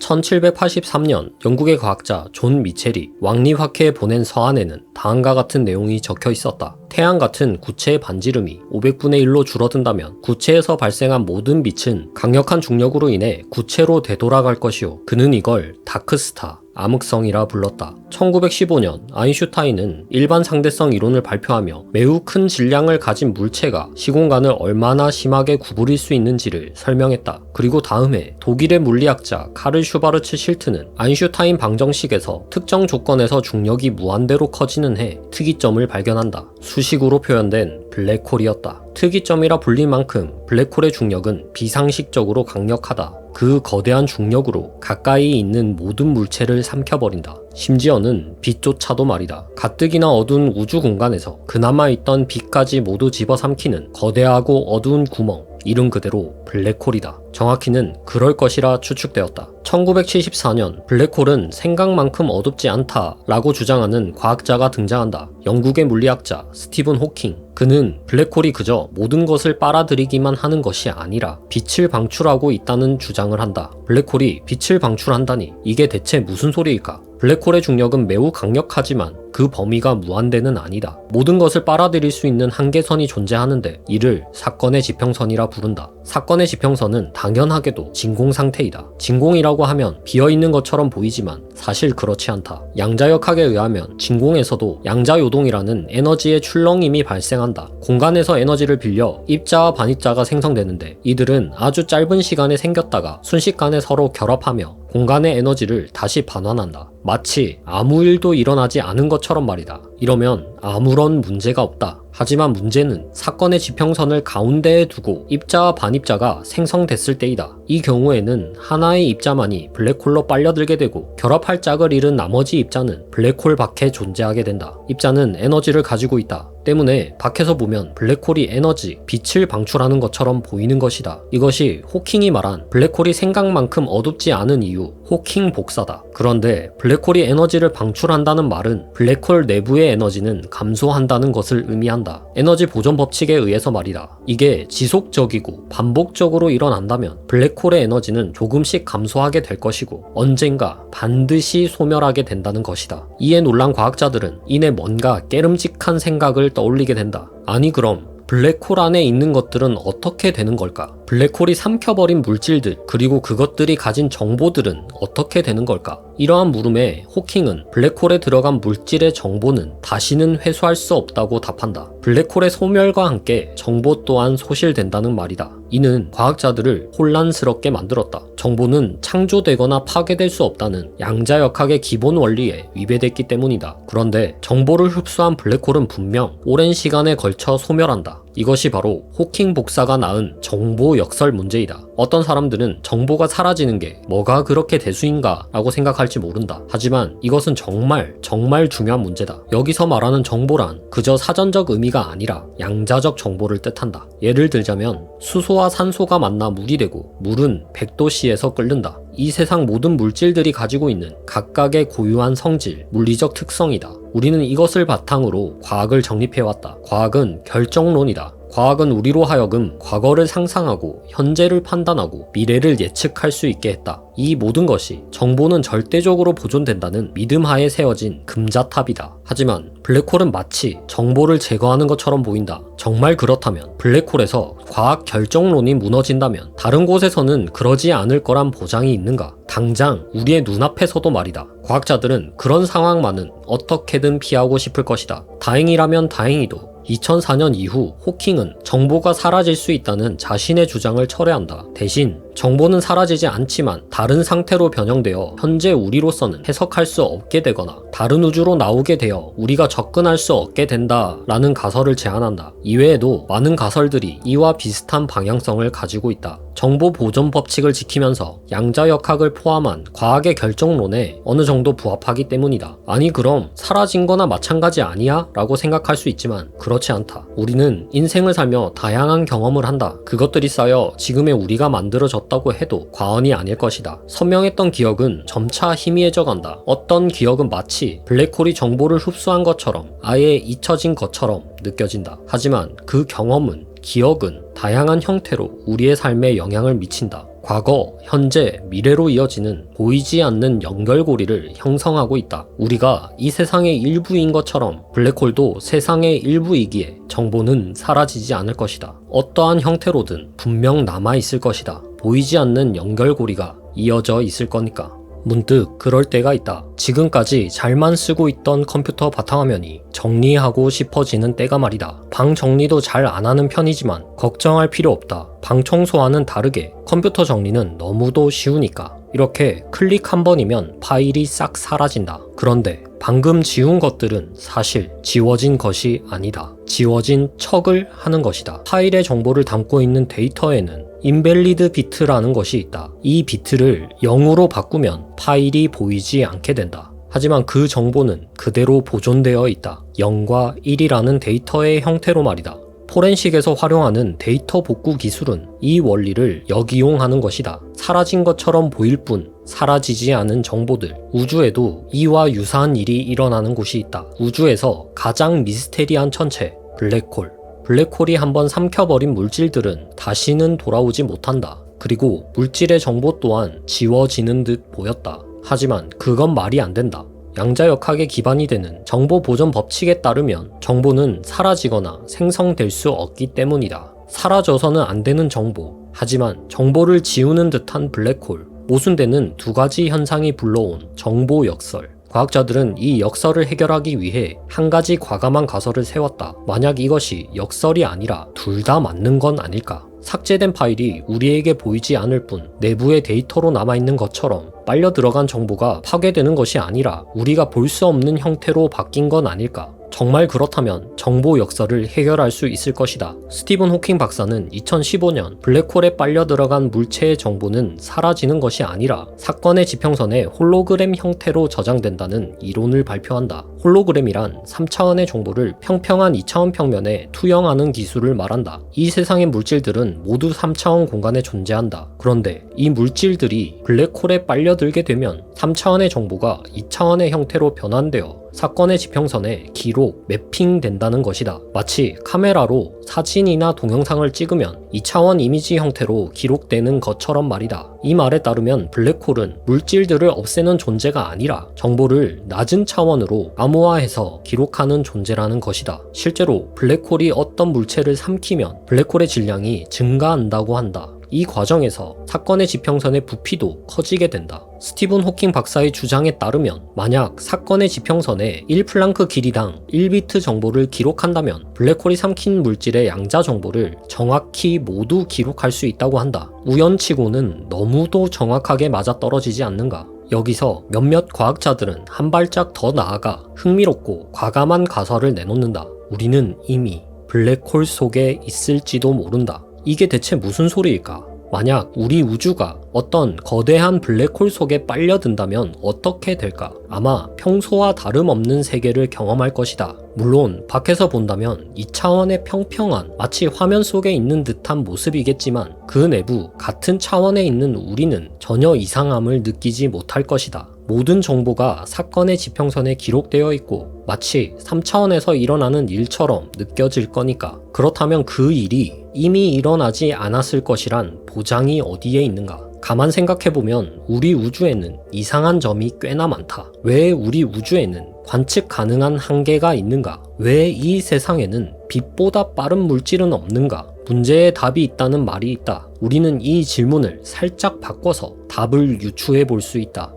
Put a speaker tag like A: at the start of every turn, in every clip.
A: 1783년 영국의 과학자 존 미첼이 왕립학회에 보낸 서한에는 다음과 같은 내용이 적혀 있었다. 태양 같은 구체의 반지름이 500분의 1로 줄어든다면 구체에서 발생한 모든 빛은 강력한 중력으로 인해 구체로 되돌아갈 것이요. 그는 이걸 다크스타, 암흑성이라 불렀다. 1915년 아인슈타인은 일반 상대성 이론을 발표하며 매우 큰 질량을 가진 물체가 시공간을 얼마나 심하게 구부릴 수 있는지를 설명했다. 그리고 다음 해 독일의 물리학자 카를 슈바르츠 실트는 아인슈타인 방정식에서 특정 조건에서 중력이 무한대로 커지는 해 특이점을 발견한다. 수식으로 표현된 블랙홀이었다. 특이점이라 불릴 만큼 블랙홀의 중력은 비상식적으로 강력하다. 그 거대한 중력으로 가까이 있는 모든 물체를 삼켜버린다. 심지어는 빛조차도 말이다. 가뜩이나 어두운 우주 공간에서 그나마 있던 빛까지 모두 집어삼키는 거대하고 어두운 구멍, 이름 그대로 블랙홀이다. 정확히는 그럴 것이라 추측되었다. 1974년 블랙홀은 생각만큼 어둡지 않다라고 주장하는 과학자가 등장한다. 영국의 물리학자 스티븐 호킹. 그는 블랙홀이 그저 모든 것을 빨아들이기만 하는 것이 아니라 빛을 방출하고 있다는 주장을 한다. 블랙홀이 빛을 방출한다니 이게 대체 무슨 소리일까? 블랙홀의 중력은 매우 강력하지만 그 범위가 무한대는 아니다. 모든 것을 빨아들일 수 있는 한계선이 존재하는데 이를 사건의 지평선이라 부른다. 사건의 지평선은 당연하게도 진공 상태이다. 진공이라고 하면 비어있는 것처럼 보이지만 사실 그렇지 않다. 양자역학에 의하면 진공에서도 양자요동이라는 에너지의 출렁임이 발생한다. 공간에서 에너지를 빌려 입자와 반입자가 생성되는데 이들은 아주 짧은 시간에 생겼다가 순식간에 서로 결합하며 공간의 에너지를 다시 반환한다. 마치 아무 일도 일어나지 않은 것처럼 말이다. 이러면 아무런 문제가 없다. 하지만 문제는 사건의 지평선을 가운데에 두고 입자와 반입자가 생성됐을 때이다. 이 경우에는 하나의 입자만이 블랙홀로 빨려들게 되고 결합할 짝을 잃은 나머지 입자는 블랙홀 밖에 존재하게 된다. 입자는 에너지를 가지고 있다. 때문에 밖에서 보면 블랙홀이 에너지, 빛을 방출하는 것처럼 보이는 것이다. 이것이 호킹이 말한 블랙홀이 생각만큼 어둡지 않은 이유, 호킹 복사다. 그런데 블랙홀이 에너지를 방출한다는 말은 블랙홀 내부의 에너지는 감소한다는 것을 의미한다. 에너지 보존 법칙에 의해서 말이다. 이게 지속적이고 반복적으로 일어난다면 블랙홀의 에너지는 조금씩 감소하게 될 것이고 언젠가 반드시 소멸하게 된다는 것이다. 이에 놀란 과학자들은 이내 뭔가 깨름직한 생각을 떠올리게 된다. 아니 그럼 블랙홀 안에 있는 것들은 어떻게 되는 걸까? 블랙홀이 삼켜버린 물질들 그리고 그것들이 가진 정보들은 어떻게 되는 걸까? 이러한 물음에 호킹은 블랙홀에 들어간 물질의 정보는 다시는 회수할 수 없다고 답한다. 블랙홀의 소멸과 함께 정보 또한 소실된다는 말이다. 이는 과학자들을 혼란스럽게 만들었다. 정보는 창조되거나 파괴될 수 없다는 양자역학의 기본 원리에 위배됐기 때문이다. 그런데 정보를 흡수한 블랙홀은 분명 오랜 시간에 걸쳐 소멸한다. 이것이 바로 호킹 복사가 낳은 정보 역설 문제이다. 어떤 사람들은 정보가 사라지는 게 뭐가 그렇게 대수인가 라고 생각할지 모른다. 하지만 이것은 정말 중요한 문제다. 여기서 말하는 정보란 그저 사전적 의미가 아니라 양자적 정보를 뜻한다. 예를 들자면 수소와 산소가 만나 물이 되고 물은 100도씨에서 끓는다. 이 세상 모든 물질들이 가지고 있는 각각의 고유한 성질, 물리적 특성이다. 우리는 이것을 바탕으로 과학을 정립해왔다. 과학은 결정론이다. 과학은 우리로 하여금 과거를 상상하고 현재를 판단하고 미래를 예측할 수 있게 했다. 이 모든 것이 정보는 절대적으로 보존된다는 믿음 하에 세워진 금자탑이다. 하지만 블랙홀은 마치 정보를 제거하는 것처럼 보인다. 정말 그렇다면 블랙홀에서 과학 결정론이 무너진다면 다른 곳에서는 그러지 않을 거란 보장이 있는가? 당장 우리의 눈앞에서도 말이다. 과학자들은 그런 상황만은 어떻게든 피하고 싶을 것이다. 다행이라면 다행히도 2004년 이후 호킹은 정보가 사라질 수 있다는 자신의 주장을 철회한다. 대신 정보는 사라지지 않지만 다른 상태로 변형되어 현재 우리로서는 해석할 수 없게 되거나 다른 우주로 나오게 되어 우리가 접근할 수 없게 된다라는 가설을 제안한다. 이외에도 많은 가설들이 이와 비슷한 방향성을 가지고 있다. 정보 보존 법칙을 지키면서 양자역학을 포함한 과학의 결정론에 어느 정도 부합하기 때문이다. 아니 그럼 사라진 거나 마찬가지 아니야? 라고 생각할 수 있지만 그렇지 않다. 우리는 인생을 살며 다양한 경험을 한다. 그것들이 쌓여 지금의 우리가 만들어졌다고 해도 과언이 아닐 것이다. 선명했던 기억은 점차 희미해져간다. 어떤 기억은 마치 블랙홀이 정보를 흡수한 것처럼 아예 잊혀진 것처럼 느껴진다. 하지만 그 경험은 기억은 다양한 형태로 우리의 삶에 영향을 미친다. 과거, 현재, 미래로 이어지는 보이지 않는 연결고리를 형성하고 있다. 우리가 이 세상의 일부인 것처럼 블랙홀도 세상의 일부이기에 정보는 사라지지 않을 것이다. 어떠한 형태로든 분명 남아있을 것이다. 보이지 않는 연결고리가 이어져 있을 거니까. 문득 그럴 때가 있다. 지금까지 잘만 쓰고 있던 컴퓨터 바탕화면이 정리하고 싶어지는 때가 말이다. 방 정리도 잘 안 하는 편이지만 걱정할 필요 없다. 방 청소와는 다르게 컴퓨터 정리는 너무도 쉬우니까. 이렇게 클릭 한 번이면 파일이 싹 사라진다. 그런데 방금 지운 것들은 사실 지워진 것이 아니다. 지워진 척을 하는 것이다. 파일의 정보를 담고 있는 데이터에는 인밸리드 비트라는 것이 있다. 이 비트를 0으로 바꾸면 파일이 보이지 않게 된다. 하지만 그 정보는 그대로 보존되어 있다. 0과 1이라는 데이터의 형태로 말이다. 포렌식에서 활용하는 데이터 복구 기술은 이 원리를 역이용하는 것이다. 사라진 것처럼 보일 뿐 사라지지 않은 정보들. 우주에도 이와 유사한 일이 일어나는 곳이 있다. 우주에서 가장 미스테리한 천체, 블랙홀. 블랙홀이 한번 삼켜버린 물질들은 다시는 돌아오지 못한다. 그리고 물질의 정보 또한 지워지는 듯 보였다. 하지만 그건 말이 안 된다. 양자역학의 기반이 되는 정보 보존 법칙에 따르면 정보는 사라지거나 생성될 수 없기 때문이다. 사라져서는 안 되는 정보. 하지만 정보를 지우는 듯한 블랙홀. 모순되는 두 가지 현상이 불러온 정보 역설. 과학자들은 이 역설을 해결하기 위해 한 가지 과감한 가설을 세웠다. 만약 이것이 역설이 아니라 둘 다 맞는 건 아닐까? 삭제된 파일이 우리에게 보이지 않을 뿐 내부의 데이터로 남아있는 것처럼 빨려 들어간 정보가 파괴되는 것이 아니라 우리가 볼 수 없는 형태로 바뀐 건 아닐까? 정말 그렇다면 정보 역설을 해결할 수 있을 것이다. 스티븐 호킹 박사는 2015년 블랙홀에 빨려 들어간 물체의 정보는 사라지는 것이 아니라 사건의 지평선에 홀로그램 형태로 저장된다는 이론을 발표한다. 홀로그램이란 3차원의 정보를 평평한 2차원 평면에 투영하는 기술을 말한다. 이 세상의 물질들은 모두 3차원 공간에 존재한다. 그런데 이 물질들이 블랙홀에 빨려들게 되면 3차원의 정보가 2차원의 형태로 변환되어 사건의 지평선에 기록, 매핑된다는 것이다. 마치 카메라로 사진이나 동영상을 찍으면 2차원 이미지 형태로 기록되는 것처럼 말이다. 이 말에 따르면 블랙홀은 물질들을 없애는 존재가 아니라 정보를 낮은 차원으로 암호화해서 기록하는 존재라는 것이다. 실제로 블랙홀이 어떤 물체를 삼키면 블랙홀의 질량이 증가한다고 한다. 이 과정에서 사건의 지평선의 부피도 커지게 된다. 스티븐 호킹 박사의 주장에 따르면 만약 사건의 지평선에 1플랑크 길이당 1비트 정보를 기록한다면 블랙홀이 삼킨 물질의 양자 정보를 정확히 모두 기록할 수 있다고 한다. 우연치고는 너무도 정확하게 맞아떨어지지 않는가? 여기서 몇몇 과학자들은 한 발짝 더 나아가 흥미롭고 과감한 가설을 내놓는다. 우리는 이미 블랙홀 속에 있을지도 모른다. 이게 대체 무슨 소리일까? 만약 우리 우주가 어떤 거대한 블랙홀 속에 빨려든다면 어떻게 될까? 아마 평소와 다름없는 세계를 경험할 것이다. 물론 밖에서 본다면 2차원의 평평한 마치 화면 속에 있는 듯한 모습이겠지만 그 내부 같은 차원에 있는 우리는 전혀 이상함을 느끼지 못할 것이다. 모든 정보가 사건의 지평선에 기록되어 있고 마치 3차원에서 일어나는 일처럼 느껴질 거니까. 그렇다면 그 일이 이미 일어나지 않았을 것이란 보장이 어디에 있는가? 가만 생각해보면 우리 우주에는 이상한 점이 꽤나 많다. 왜 우리 우주에는 관측 가능한 한계가 있는가? 왜 이 세상에는 빛보다 빠른 물질은 없는가? 문제의 답이 있다는 말이 있다. 우리는 이 질문을 살짝 바꿔서 답을 유추해 볼 수 있다.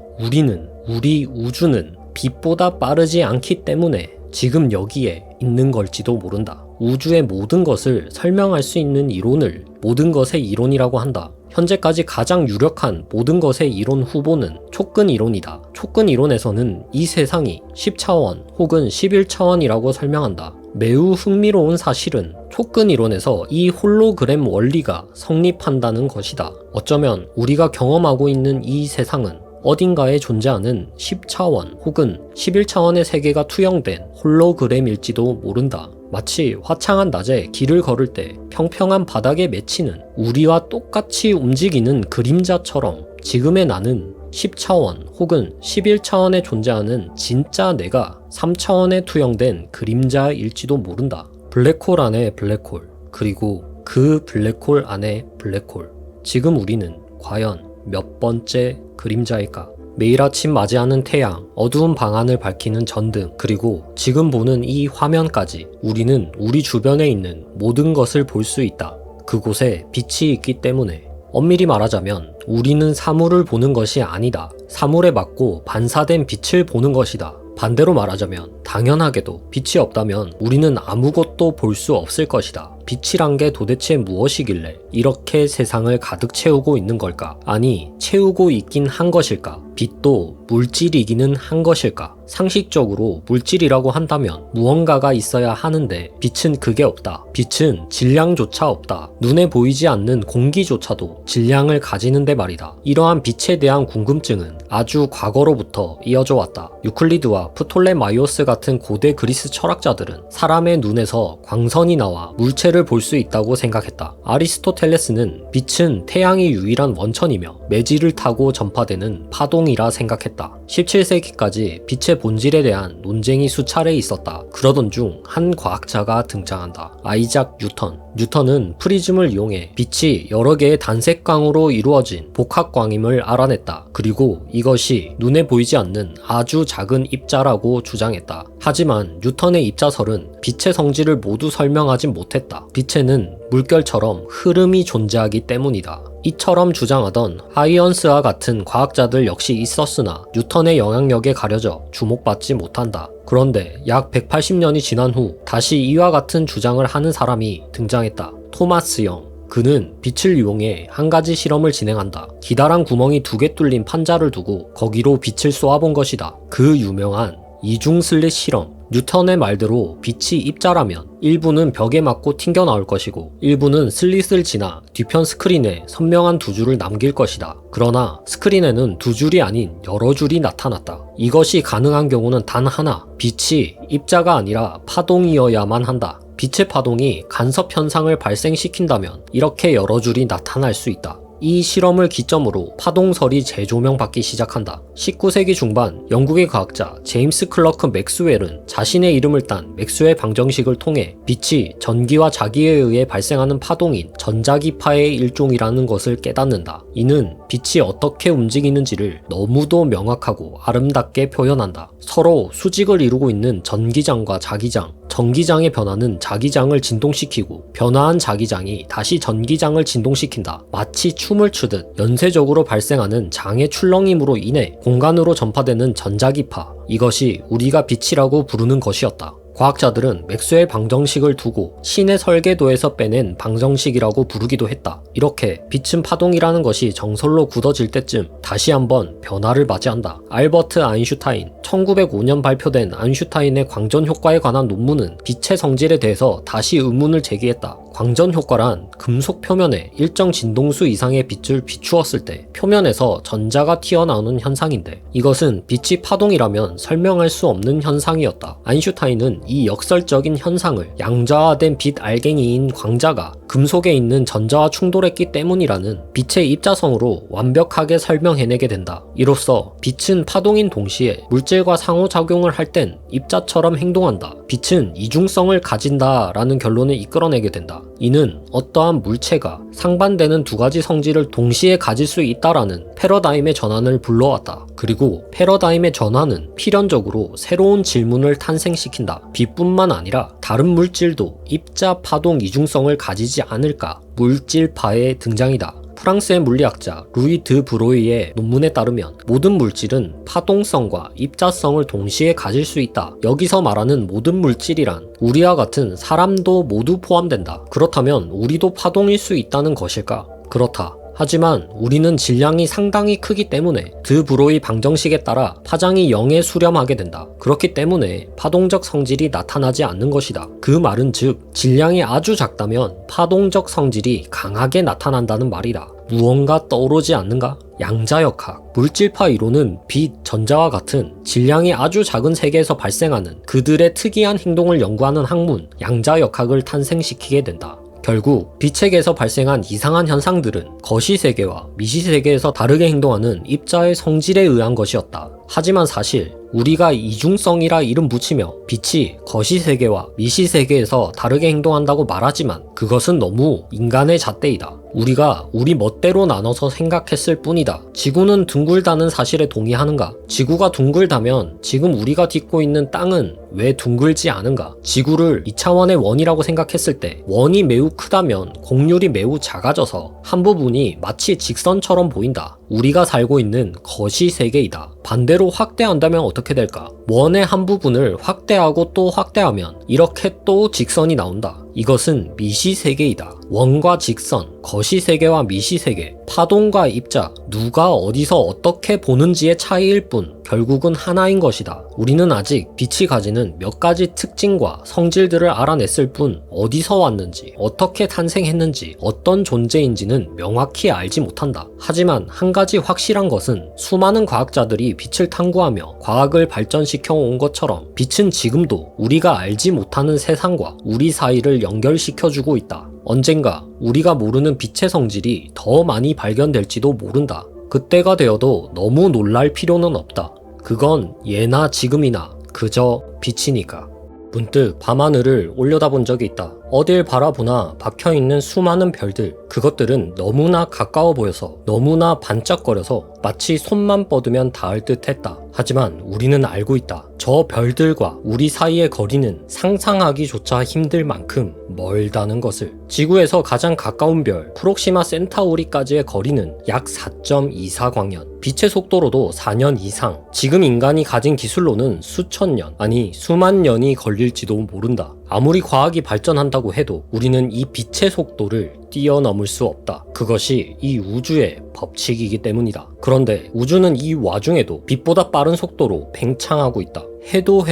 A: 우리 우주는 빛보다 빠르지 않기 때문에 지금 여기에 있는 걸지도 모른다. 우주의 모든 것을 설명할 수 있는 이론을 모든 것의 이론이라고 한다. 현재까지 가장 유력한 모든 것의 이론 후보는 촉근 이론이다. 촉근 이론에서는 이 세상이 10차원 혹은 11차원이라고 설명한다. 매우 흥미로운 사실은 촉근 이론에서 이 홀로그램 원리가 성립한다는 것이다. 어쩌면 우리가 경험하고 있는 이 세상은 어딘가에 존재하는 10차원 혹은 11차원의 세계가 투영된 홀로그램일지도 모른다. 마치 화창한 낮에 길을 걸을 때 평평한 바닥에 맺히는 우리와 똑같이 움직이는 그림자처럼 지금의 나는 10차원 혹은 11차원에 존재하는 진짜 내가 3차원에 투영된 그림자일지도 모른다. 블랙홀 안에 블랙홀, 그리고 그 블랙홀 안에 블랙홀. 지금 우리는 과연 몇 번째 그림자일까? 매일 아침 맞이하는 태양, 어두운 방 안을 밝히는 전등, 그리고 지금 보는 이 화면까지 우리는 우리 주변에 있는 모든 것을 볼 수 있다. 그곳에 빛이 있기 때문에. 엄밀히 말하자면 우리는 사물을 보는 것이 아니다. 사물에 맞고 반사된 빛을 보는 것이다. 반대로 말하자면 당연하게도 빛이 없다면 우리는 아무것도 볼 수 없을 것이다. 빛이란 게 도대체 무엇이길래 이렇게 세상을 가득 채우고 있는 걸까? 아니, 채우고 있긴 한 것일까? 빛도 물질이기는 한 것일까? 상식적으로 물질이라고 한다면 무언가가 있어야 하는데 빛은 그게 없다. 빛은 질량조차 없다. 눈에 보이지 않는 공기조차도 질량을 가지는데 말이다. 이러한 빛에 대한 궁금증은 아주 과거로부터 이어져 왔다. 유클리드와 프톨레마이오스 같은 고대 그리스 철학자들은 사람의 눈에서 광선이 나와 물체를 볼 수 있다고 생각했다. 아리스토텔레스는 빛은 태양이 유일한 원천이며 매질을 타고 전파되는 파동이라 생각했다. 17세기까지 빛의 본질에 대한 논쟁이 수차례 있었다. 그러던 중 한 과학자가 등장한다. 아이작 뉴턴. 뉴턴은 프리즘을 이용해 빛이 여러 개의 단색광으로 이루어진 복합광임을 알아냈다. 그리고 이것이 눈에 보이지 않는 아주 작은 입자라고 주장했다. 하지만 뉴턴의 입자설은 빛의 성질을 모두 설명하지 못했다. 빛에는 물결처럼 흐름이 존재하기 때문이다. 이처럼 주장하던 하이언스와 같은 과학자들 역시 있었으나 뉴턴의 영향력에 가려져 주목받지 못한다. 그런데 약 180년이 지난 후 다시 이와 같은 주장을 하는 사람이 등장했다. 토마스 영. 그는 빛을 이용해 한 가지 실험을 진행한다. 기다란 구멍이 2개 뚫린 판자를 두고 거기로 빛을 쏘아본 것이다. 그 유명한 이중 슬릿 실험. 뉴턴의 말대로 빛이 입자라면 일부는 벽에 맞고 튕겨 나올 것이고 일부는 슬릿을 지나 뒤편 스크린에 선명한 2줄을 남길 것이다. 그러나 스크린에는 2줄이 아닌 여러 줄이 나타났다. 이것이 가능한 경우는 단 하나, 빛이 입자가 아니라 파동이어야만 한다. 빛의 파동이 간섭 현상을 발생시킨다면 이렇게 여러 줄이 나타날 수 있다. 이 실험을 기점으로 파동설이 재조명받기 시작한다. 19세기 중반 영국의 과학자 제임스 클러크 맥스웰은 자신의 이름을 딴 맥스웰 방정식을 통해 빛이 전기와 자기에 의해 발생하는 파동인 전자기파의 일종이라는 것을 깨닫는다. 이는 빛이 어떻게 움직이는지를 너무도 명확하고 아름답게 표현한다. 서로 수직을 이루고 있는 전기장과 자기장, 전기장의 변화는 자기장을 진동시키고 변화한 자기장이 다시 전기장을 진동시킨다. 마치 춤을 추듯 연쇄적으로 발생하는 장의 출렁임으로 인해 공간으로 전파되는 전자기파, 이것이 우리가 빛이라고 부르는 것이었다. 과학자들은 맥스웰 방정식을 두고 신의 설계도에서 빼낸 방정식이라고 부르기도 했다. 이렇게 빛은 파동이라는 것이 정설로 굳어질 때쯤 다시 한번 변화를 맞이한다. 알버트 아인슈타인. 1905년 발표된 아인슈타인의 광전 효과에 관한 논문은 빛의 성질에 대해서 다시 의문을 제기했다. 광전 효과란 금속 표면에 일정 진동수 이상의 빛을 비추었을 때 표면에서 전자가 튀어나오는 현상인데 이것은 빛이 파동이라면 설명할 수 없는 현상이었다. 아인슈타인은 이 역설적인 현상을 양자화된 빛 알갱이인 광자가 금속에 있는 전자와 충돌했기 때문이라는 빛의 입자성으로 완벽하게 설명해내게 된다. 이로써 빛은 파동인 동시에 물질과 상호작용을 할 땐 입자처럼 행동한다. 빛은 이중성을 가진다라는 결론을 이끌어내게 된다. 이는 어떠한 물체가 상반되는 2가지 성질을 동시에 가질 수 있다라는 패러다임의 전환을 불러왔다. 그리고 패러다임의 전환은 필연적으로 새로운 질문을 탄생시킨다. 빛뿐만 아니라 다른 물질도 입자 파동 이중성을 가지지 않을까? 물질파의 등장이다. 프랑스의 물리학자 루이 드 브로이의 논문에 따르면 모든 물질은 파동성과 입자성을 동시에 가질 수 있다. 여기서 말하는 모든 물질이란 우리와 같은 사람도 모두 포함된다. 그렇다면 우리도 파동일 수 있다는 것일까? 그렇다. 하지만 우리는 질량이 상당히 크기 때문에 드 브로이 방정식에 따라 파장이 0에 수렴하게 된다. 그렇기 때문에 파동적 성질이 나타나지 않는 것이다. 그 말은 즉 질량이 아주 작다면 파동적 성질이 강하게 나타난다는 말이다. 무언가 떠오르지 않는가? 양자역학. 물질파 이론은 빛, 전자와 같은 질량이 아주 작은 세계에서 발생하는 그들의 특이한 행동을 연구하는 학문, 양자역학을 탄생시키게 된다. 결국 빛체계에서 발생한 이상한 현상들은 거시세계와 미시세계에서 다르게 행동하는 입자의 성질에 의한 것이었다. 하지만 사실 우리가 이중성이라 이름 붙이며 빛이 거시세계와 미시세계에서 다르게 행동한다고 말하지만 그것은 너무 인간의 잣대이다. 우리가 우리 멋대로 나눠서 생각했을 뿐이다. 지구는 둥글다는 사실에 동의하는가? 지구가 둥글다면 지금 우리가 딛고 있는 땅은 왜 둥글지 않은가? 지구를 2차원의 원이라고 생각했을 때 원이 매우 크다면 곡률이 매우 작아져서 한 부분이 마치 직선처럼 보인다. 우리가 살고 있는 거시 세계이다. 반대로 확대한다면 어떻게 될까? 원의 한 부분을 확대하고 또 확대하면 이렇게 또 직선이 나온다. 이것은 미시세계이다. 원과 직선, 거시세계와 미시세계, 파동과 입자, 누가 어디서 어떻게 보는지의 차이일 뿐 결국은 하나인 것이다. 우리는 아직 빛이 가지는 몇 가지 특징과 성질들을 알아냈을 뿐 어디서 왔는지, 어떻게 탄생했는지, 어떤 존재인지는 명확히 알지 못한다. 하지만 한 가지 확실한 것은 수많은 과학자들이 빛을 탐구하며 과학을 발전시켜 온 것처럼 빛은 지금도 우리가 알지 못하는 세상과 우리 사이를 연결시켜주고 있다. 언젠가 우리가 모르는 빛의 성질이 더 많이 발견될지도 모른다. 그때가 되어도 너무 놀랄 필요는 없다. 그건 예나 지금이나 그저 빛이니까. 문득 밤하늘을 올려다본 적이 있다. 어딜 바라보나 박혀있는 수많은 별들, 그것들은 너무나 가까워 보여서 너무나 반짝거려서 마치 손만 뻗으면 닿을 듯 했다. 하지만 우리는 알고 있다. 저 별들과 우리 사이의 거리는 상상하기조차 힘들 만큼 멀다는 것을. 지구에서 가장 가까운 별 프록시마 센타우리까지의 거리는 약 4.24광년, 빛의 속도로도 4년 이상, 지금 인간이 가진 기술로는 수천 년, 아니 수만 년이 걸릴지도 모른다. 아무리 과학이 발전한다고 해도 우리는 이 빛의 속도를 뛰어넘을 수 없다. 그것이 이 우주의 법칙이기 때문이다. 그런데 우주는 이 와중에도 빛보다 빠른 속도로 팽창하고 있다. 해도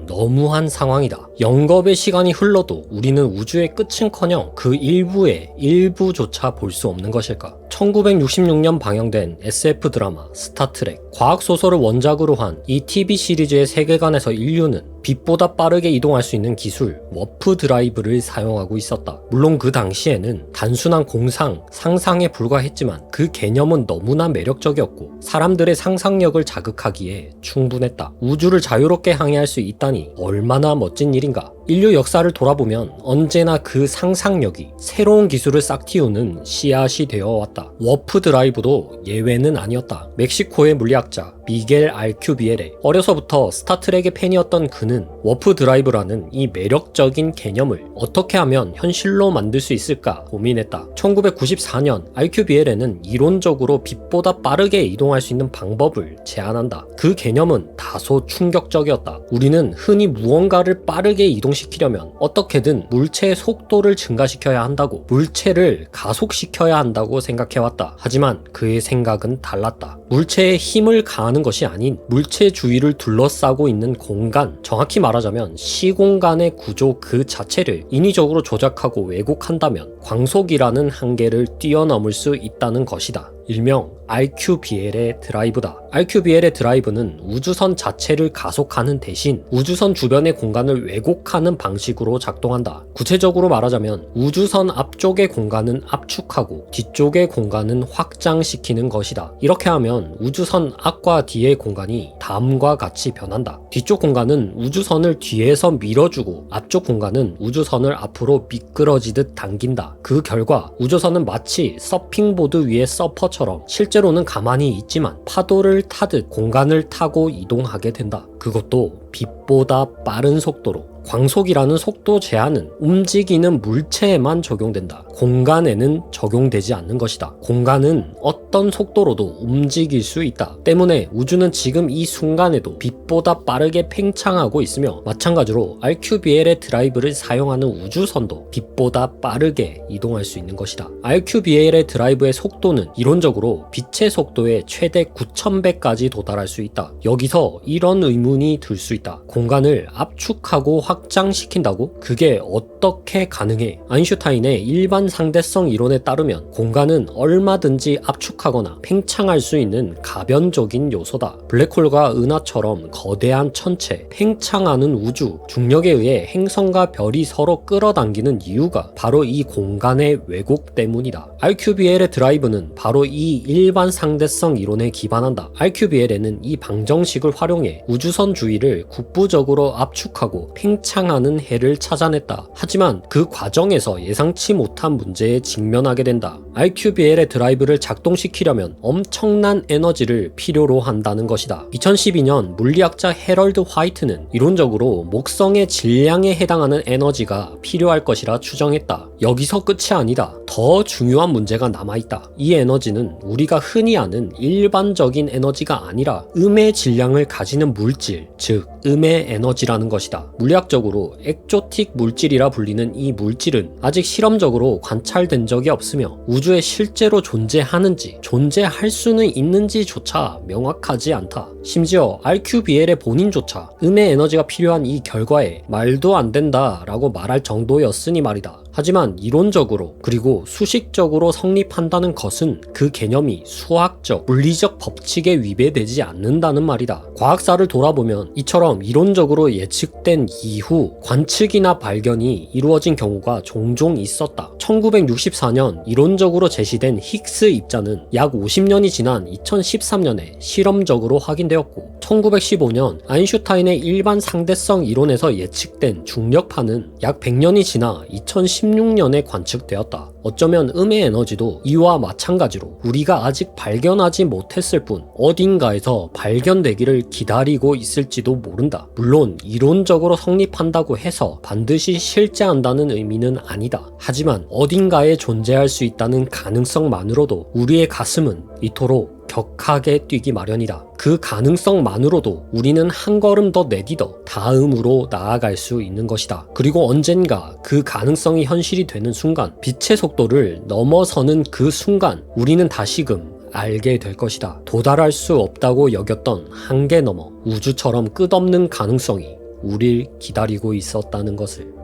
A: 너무한 상황이다. 영겁의 시간이 흘러도 우리는 우주의 끝은커녕 그 일부의 일부조차 볼 수 없는 것일까? 1966년 방영된 SF 드라마 스타트렉, 과학소설을 원작으로 한 이 TV 시리즈의 세계관에서 인류는 빛보다 빠르게 이동할 수 있는 기술 워프 드라이브를 사용하고 있었다. 물론 그 당시에는 단순한 공상, 상상에 불과했지만 그 개념은 너무나 매력적이었고 사람들의 상상력을 자극하기에 충분했다. 우주를 자유롭게 항해할 수 있다니 얼마나 멋진 일인가. 인류 역사를 돌아보면 언제나 그 상상력이 새로운 기술을 싹 틔우는 씨앗이 되어 왔다. 워프 드라이브도 예외는 아니었다. 멕시코의 물리학자 미겔 알큐비에레, 어려서부터 스타트rek의 팬이었던 그는 워프 드라이브라는 이 매력적인 개념을 어떻게 하면 현실로 만들 수 있을까 고민했다. 1994년 알큐비에레는 이론적으로 빛보다 빠르게 이동할 수 있는 방법을 제안한다. 그 개념은 다소 충격적이었다. 우리는 흔히 무언가를 빠르게 이동시키려면 어떻게든 물체의 속도를 증가시켜야 한다고, 물체를 가속시켜야 한다고 생각해왔다. 하지만 그의 생각은 달랐다. 물체의 힘을 가하는 것이 아닌 물체 주위를 둘러싸고 있는 공간, 정확히 말하자면 시공간의 구조 그 자체를 인위적으로 조작하고 왜곡한다면 광속이라는 한계를 뛰어넘을 수 있다는 것이다. 일명 RQBL의 드라이브다. RQBL의 드라이브는 우주선 자체를 가속하는 대신 우주선 주변의 공간을 왜곡하는 방식으로 작동한다. 구체적으로 말하자면 우주선 앞쪽의 공간은 압축하고 뒤쪽의 공간은 확장시키는 것이다. 이렇게 하면 우주선 앞과 뒤의 공간이 다음과 같이 변한다. 뒤쪽 공간은 우주선을 뒤에서 밀어주고 앞쪽 공간은 우주선을 앞으로 미끄러지듯 당긴다. 그 결과 우주선은 마치 서핑보드 위의 서퍼처럼 실제로는 가만히 있지만 파도를 타듯 공간을 타고 이동하게 된다. 그것도 빛보다 빠른 속도로. 광속이라는 속도 제한은 움직이는 물체에만 적용된다. 공간에는 적용되지 않는 것이다. 공간은 어떤 속도로도 움직일 수 있다. 때문에 우주는 지금 이 순간에도 빛보다 빠르게 팽창하고 있으며 마찬가지로 RQBL의 드라이브를 사용하는 우주선도 빛보다 빠르게 이동할 수 있는 것이다. RQBL의 드라이브의 속도는 이론적으로 빛의 속도의 최대 9000배까지 도달할 수 있다. 여기서 이런 의문이 들 수 있다. 공간을 압축하고 확장시킨다고? 그게 어떻게 가능해? 아인슈타인의 일반 상대성 이론에 따르면 공간은 얼마든지 압축하거나 팽창할 수 있는 가변적인 요소다. 블랙홀과 은하처럼 거대한 천체, 팽창하는 우주, 중력에 의해 행성과 별이 서로 끌어당기는 이유가 바로 이 공간의 왜곡 때문이다. RQBL의 드라이브는 바로 이 일반 상대성 이론에 기반한다. RQBL에는 이 방정식을 활용해 우주선 주위를 국부적으로 압축하고 팽창 팽창하는 해를 찾아냈다. 하지만 그 과정에서 예상치 못한 문제에 직면하게 된다. RQBL의 드라이브를 작동시키려면 엄청난 에너지를 필요로 한다는 것이다. 2012년 물리학자 해럴드 화이트는 이론적으로 목성의 질량에 해당하는 에너지가 필요할 것이라 추정했다. 여기서 끝이 아니다. 더 중요한 문제가 남아있다. 이 에너지는 우리가 흔히 아는 일반적인 에너지가 아니라 음의 질량을 가지는 물질, 즉 음의 에너지라는 것이다. 물리학적으로 엑조틱 물질이라 불리는 이 물질은 아직 실험적으로 관찰된 적이 없으며 우주에 실제로 존재하는지 존재할 수는 있는지조차 명확하지 않다. 심지어 RQBL의 본인조차 음의 에너지가 필요한 이 결과에 말도 안 된다 라고 말할 정도였으니 말이다. 하지만 이론적으로 그리고 수식적으로 성립한다는 것은 그 개념이 수학적, 물리적 법칙에 위배되지 않는다는 말이다. 과학사를 돌아보면 이처럼 이론적으로 예측된 이후 관측이나 발견이 이루어진 경우가 종종 있었다. 1964년 이론적으로 제시된 힉스 입자는 약 50년이 지난 2013년에 실험적으로 확인되었고 1915년 아인슈타인의 일반 상대성 이론에서 예측된 중력파는 약 100년이 지나 2016년에 관측되었다. 어쩌면 음의 에너지도 이와 마찬가지로 우리가 아직 발견하지 못했을 뿐 어딘가에서 발견되기를 기다리고 있을지도 모른다. 물론 이론적으로 성립한다고 해서 반드시 실제한다는 의미는 아니다. 하지만 어딘가에 존재할 수 있다는 가능성만으로도 우리의 가슴은 이토록 격하게 뛰기 마련이다. 그 가능성만으로도 우리는 한 걸음 더 내딛어 다음으로 나아갈 수 있는 것이다. 그리고 언젠가 그 가능성이 현실이 되는 순간, 빛의 속도를 넘어서는 그 순간 우리는 다시금 알게 될 것이다. 도달할 수 없다고 여겼던 한계 너머 우주처럼 끝없는 가능성이 우릴 기다리고 있었다는 것을.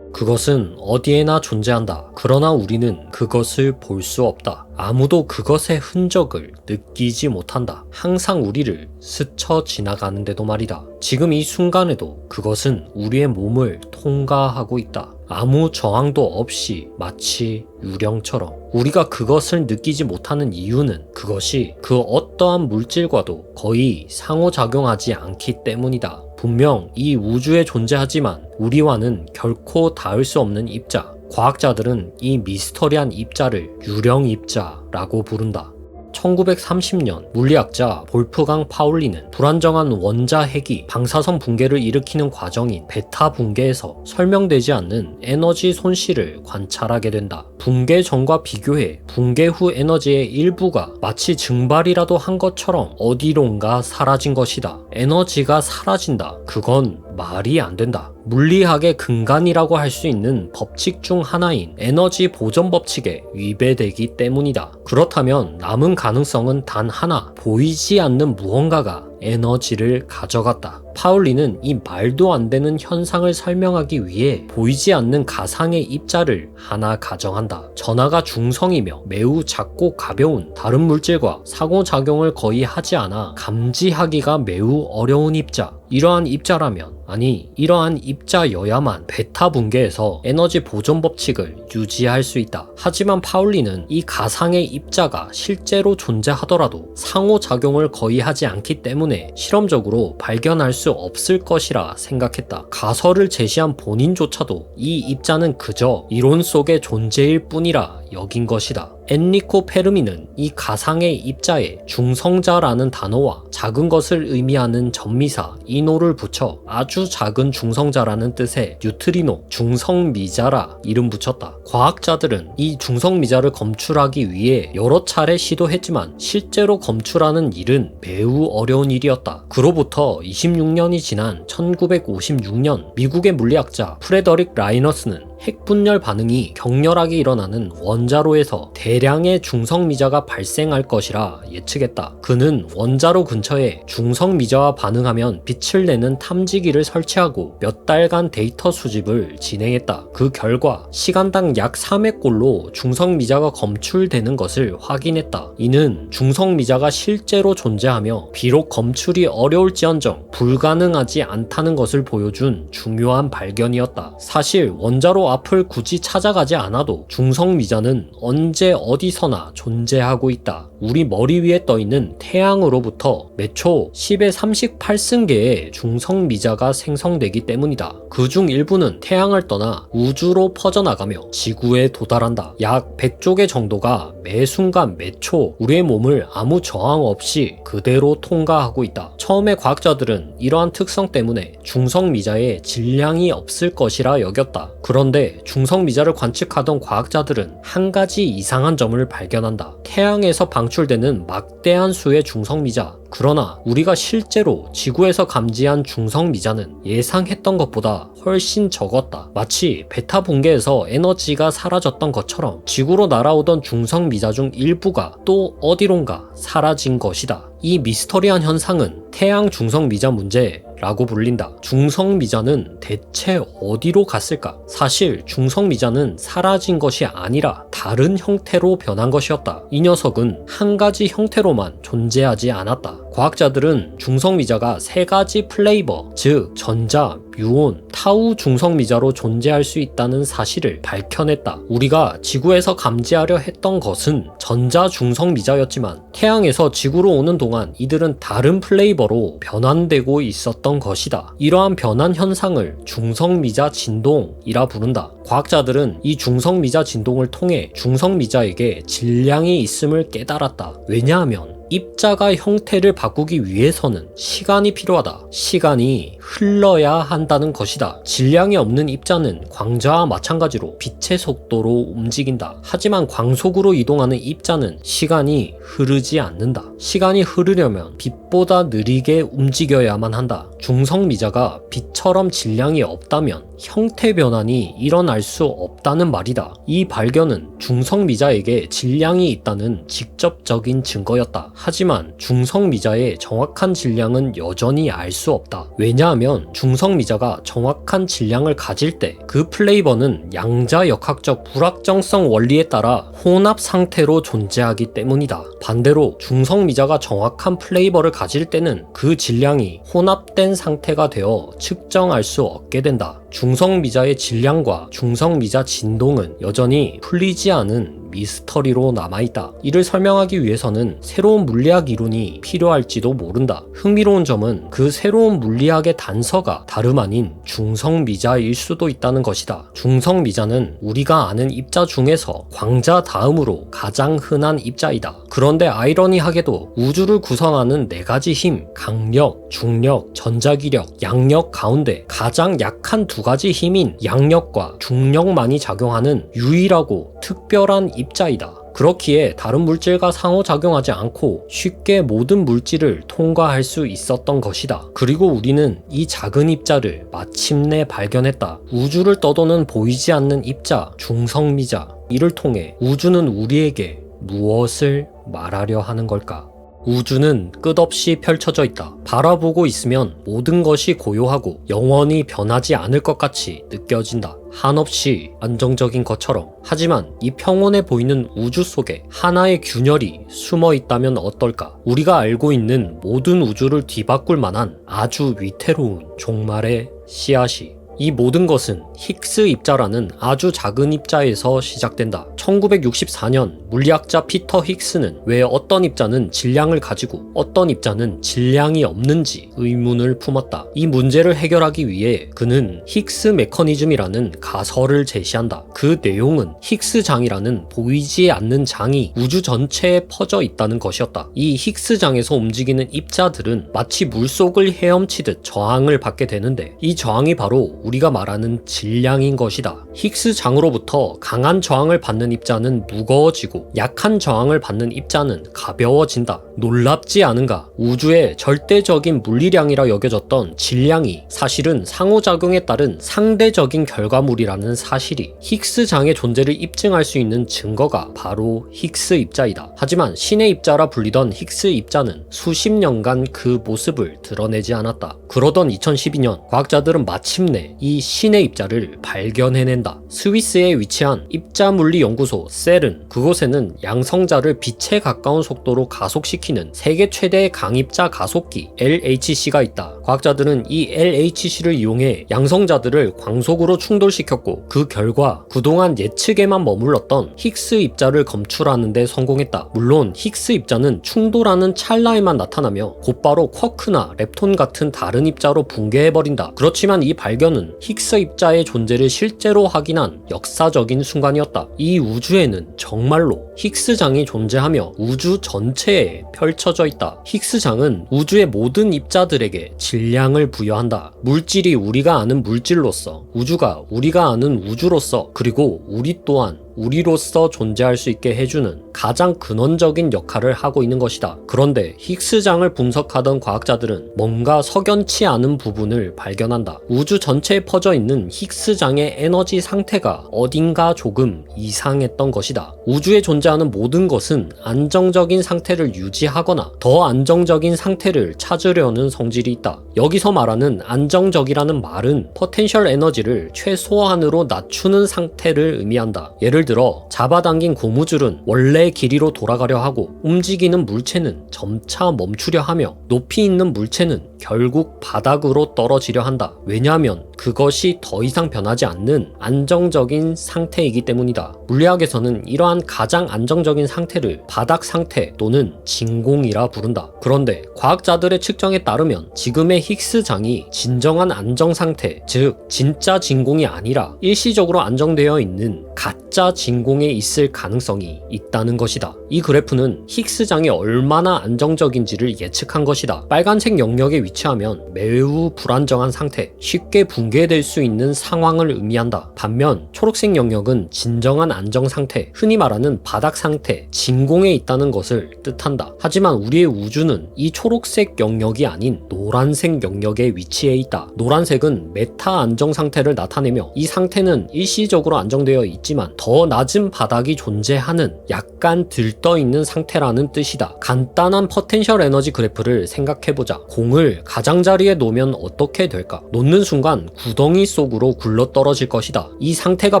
A: 그것은 어디에나 존재한다. 그러나 우리는 그것을 볼 수 없다. 아무도 그것의 흔적을 느끼지 못한다. 항상 우리를 스쳐 지나가는데도 말이다. 지금 이 순간에도 그것은 우리의 몸을 통과하고 있다. 아무 저항도 없이 마치 유령처럼. 우리가 그것을 느끼지 못하는 이유는 그것이 그 어떠한 물질과도 거의 상호작용하지 않기 때문이다. 분명 이 우주에 존재하지만 우리와는 결코 닿을 수 없는 입자. 과학자들은 이 미스터리한 입자를 유령 입자라고 부른다. 1930년 물리학자 볼프강 파울리는 불안정한 원자핵이 방사선 붕괴를 일으키는 과정인 베타 붕괴에서 설명되지 않는 에너지 손실을 관찰하게 된다. 붕괴 전과 비교해 붕괴 후 에너지의 일부가 마치 증발이라도 한 것처럼 어디론가 사라진 것이다. 에너지가 사라진다. 그건 말이 안 된다. 물리학의 근간이라고 할 수 있는 법칙 중 하나인 에너지 보존 법칙에 위배되기 때문이다. 그렇다면 남은 가능성은 단 하나, 보이지 않는 무언가가 에너지를 가져갔다. 파울리는 이 말도 안 되는 현상을 설명하기 위해 보이지 않는 가상의 입자를 하나 가정한다. 전하가 중성이며 매우 작고 가벼운 다른 물질과 상호작용을 거의 하지 않아 감지하기가 매우 어려운 입자. 이러한 입자라면, 아니 이러한 입자여야만 베타 붕괴에서 에너지 보존 법칙을 유지할 수 있다. 하지만 파울리는 이 가상의 입자가 실제로 존재하더라도 상호작용을 거의 하지 않기 때문에 실험적으로 발견할 수 없을 것이라 생각했다. 가설을 제시한 본인조차도 이 입자는 그저 이론 속의 존재일 뿐이라 여긴 것이다. 엔리코 페르미는 이 가상의 입자에 중성자라는 단어와 작은 것을 의미하는 전미사 이노를 붙여 아주 작은 중성자라는 뜻의 뉴트리노 중성미자라 이름 붙였다. 과학자들은 이 중성미자를 검출하기 위해 여러 차례 시도했지만 실제로 검출하는 일은 매우 어려운 일이었다. 그로부터 26년이 지난 1956년 미국의 물리학자 프레더릭 라이너스는 핵분열 반응이 격렬하게 일어나는 원자로에서 대량의 중성미자가 발생할 것이라 예측했다. 그는 원자로 근처에 중성미자와 반응하면 빛을 내는 탐지기를 설치하고 몇 달간 데이터 수집을 진행했다. 그 결과 시간당 약 3회 꼴로 중성미자가 검출되는 것을 확인했다. 이는 중성미자가 실제로 존재하며 비록 검출이 어려울지언정 불가능하지 않다는 것을 보여준 중요한 발견이었다. 사실 원자로 앞을 굳이 찾아가지 않아도 중성미자는 언제 어디서나 존재하고 있다. 우리 머리 위에 떠있는 태양으로부터 매초 10의 38승계의 중성미자가 생성되기 때문이다. 그중 일부는 태양을 떠나 우주로 퍼져나가며 지구에 도달한다. 약 100조 개 정도가 매 순간 매초 우리의 몸을 아무 저항 없이 그대로 통과하고 있다. 처음에 과학자들은 이러한 특성 때문에 중성미자에 질량이 없을 것이라 여겼다. 그런데 중성미자를 관측하던 과학자들은 한 가지 이상한 점을 발견한다. 태양에서 방출되는 막대한 수의 중성미자. 그러나 우리가 실제로 지구에서 감지한 중성미자는 예상했던 것보다 훨씬 적었다. 마치 베타 붕괴에서 에너지가 사라졌던 것처럼 지구로 날아오던 중성미자 중 일부가 또 어디론가 사라진 것이다. 이 미스터리한 현상은 태양 중성미자 문제라고 불린다. 중성미자는 대체 어디로 갔을까? 사실 중성미자는 사라진 것이 아니라 다른 형태로 변한 것이었다. 이 녀석은 한 가지 형태로만 존재하지 않았다. 과학자들은 중성미자가 세 가지 플레이버, 즉 전자, 뮤온, 타우 중성미자로 존재할 수 있다는 사실을 밝혀냈다. 우리가 지구에서 감지하려 했던 것은 전자 중성미자였지만 태양에서 지구로 오는 동안 이들은 다른 플레이버로 변환되고 있었던 것이다. 이러한 변환 현상을 중성미자 진동이라 부른다. 과학자들은 이 중성미자 진동을 통해 중성미자에게 질량이 있음을 깨달았다. 왜냐하면 입자가 형태를 바꾸기 위해서는 시간이 필요하다. 시간이 흘러야 한다는 것이다. 질량이 없는 입자는 광자와 마찬가지로 빛의 속도로 움직인다. 하지만 광속으로 이동하는 입자는 시간이 흐르지 않는다. 시간이 흐르려면 빛보다 느리게 움직여야만 한다. 중성미자가 빛처럼 질량이 없다면 형태 변환이 일어날 수 없다는 말이다. 이 발견은 중성미자에게 질량이 있다는 직접적인 증거였다. 하지만 중성미자의 정확한 질량은 여전히 알 수 없다. 왜냐하면 중성미자가 정확한 질량을 가질 때 그 플레이버는 양자역학적 불확정성 원리에 따라 혼합 상태로 존재하기 때문이다. 반대로 중성미자가 정확한 플레이버를 가질 때는 그 질량이 혼합된 상태가 되어 측정할 수 없게 된다. 중성미자의 질량과 중성미자 진동은 여전히 풀리지 않은 미스터리로 남아있다. 이를 설명하기 위해서는 새로운 물리학 이론이 필요할지도 모른다. 흥미로운 점은 그 새로운 물리학의 단서가 다름 아닌 중성미자일 수도 있다는 것이다. 중성미자는 우리가 아는 입자 중에서 광자 다음으로 가장 흔한 입자이다. 그런데 아이러니하게도 우주를 구성하는 네 가지 힘, 강력, 중력, 전자기력, 양력 가운데 가장 약한 두 가지 힘인 양력과 중력만이 작용하는 유일하고 특별한 입자이다. 그렇기에 다른 물질과 상호작용하지 않고 쉽게 모든 물질을 통과할 수 있었던 것이다. 그리고 우리는 이 작은 입자를 마침내 발견했다. 우주를 떠도는 보이지 않는 입자, 중성미자. 이를 통해 우주는 우리에게 무엇을 말하려 하는 걸까? 우주는 끝없이 펼쳐져 있다. 바라보고 있으면 모든 것이 고요하고 영원히 변하지 않을 것 같이 느껴진다. 한없이 안정적인 것처럼. 하지만 이 평온해 보이는 우주 속에 하나의 균열이 숨어 있다면 어떨까? 우리가 알고 있는 모든 우주를 뒤바꿀 만한 아주 위태로운 종말의 씨앗이. 이 모든 것은 힉스 입자라는 아주 작은 입자에서 시작된다. 1964년 물리학자 피터 힉스는 왜 어떤 입자는 질량을 가지고 어떤 입자는 질량이 없는지 의문을 품었다. 이 문제를 해결하기 위해 그는 힉스 메커니즘이라는 가설을 제시한다. 그 내용은 힉스장이라는 보이지 않는 장이 우주 전체에 퍼져 있다는 것이었다. 이 힉스장에서 움직이는 입자들은 마치 물속을 헤엄치듯 저항을 받게 되는데 이 저항이 바로 우리가 말하는 질량인 것이다. 힉스장으로부터 강한 저항을 받는 입자는 무거워지고 약한 저항을 받는 입자는 가벼워진다. 놀랍지 않은가? 우주의 절대적인 물리량이라 여겨졌던 질량이 사실은 상호작용에 따른 상대적인 결과물이라는 사실이 힉스장의 존재를 입증할 수 있는 증거가 바로 힉스 입자이다. 하지만 신의 입자라 불리던 힉스 입자는 수십 년간 그 모습을 드러내지 않았다. 그러던 2012년 과학자들은 마침내 이 신의 입자를 발견해낸다. 스위스에 위치한 입자물리 연구소 연구소 셀은 그곳에는 양성자를 빛에 가까운 속도로 가속시키는 세계 최대의 강입자 가속기 LHC가 있다. 과학자들은 이 LHC를 이용해 양성자들을 광속으로 충돌시켰고 그 결과 그동안 예측에만 머물렀던 힉스 입자를 검출하는 데 성공했다. 물론 힉스 입자는 충돌하는 찰나에만 나타나며 곧바로 쿼크나 렙톤 같은 다른 입자로 붕괴해버린다. 그렇지만 이 발견은 힉스 입자의 존재를 실제로 확인한 역사적인 순간이었다. 이 우주에는 정말로 힉스장이 존재하며 우주 전체에 펼쳐져 있다. 힉스장은 우주의 모든 입자들에게 질량을 부여한다. 물질이 우리가 아는 물질로서, 우주가 우리가 아는 우주로서, 그리고 우리 또한 우리로서 존재할 수 있게 해주는 가장 근원적인 역할을 하고 있는 것이다. 그런데 힉스장을 분석하던 과학자들은 뭔가 석연치 않은 부분을 발견한다. 우주 전체에 퍼져 있는 힉스장의 에너지 상태가 어딘가 조금 이상했던 것이다. 우주에 존재하는 모든 것은 안정적인 상태를 유지하거나 더 안정적인 상태를 찾으려는 성질이 있다. 여기서 말하는 안정적이라는 말은 포텐셜 에너지를 최소한으로 낮추는 상태를 의미한다. 예를 들어 잡아당긴 고무줄은 원래 길이로 돌아가려 하고 움직이는 물체는 점차 멈추려 하며 높이 있는 물체는 결국 바닥으로 떨어지려 한다. 왜냐하면 그것이 더 이상 변하지 않는 안정적인 상태이기 때문이다. 물리학에서는 이러한 가장 안정적인 상태를 바닥 상태 또는 진공이라 부른다. 그런데 과학자들의 측정에 따르면 지금의 힉스장이 진정한 안정 상태, 즉 진짜 진공이 아니라 일시적으로 안정되어 있는 가짜 진공에 있을 가능성이 있다는 것이다. 이 그래프는 힉스장이 얼마나 안정적인지를 예측한 것이다. 빨간색 영역에 위치하면 매우 불안정한 상태, 쉽게 붕괴될 수 있는 상황을 의미한다. 반면 초록색 영역은 진정한 안정 상태, 흔히 말하는 바닥 상태, 진공에 있다는 것을 뜻한다. 하지만 우리의 우주는 이 초록색 영역이 아닌 노란색 영역에 위치해 있다. 노란색은 메타 안정 상태를 나타내며 이 상태는 일시적으로 안정되어 있지만 더 낮은 바닥이 존재하는 약간 들떠있는 상태라는 뜻이다. 간단한 포텐셜 에너지 그래프를 생각해보자. 공을 가장자리에 놓으면 어떻게 될까? 놓는 순간 구덩이 속으로 굴러떨어질 것이다. 이 상태가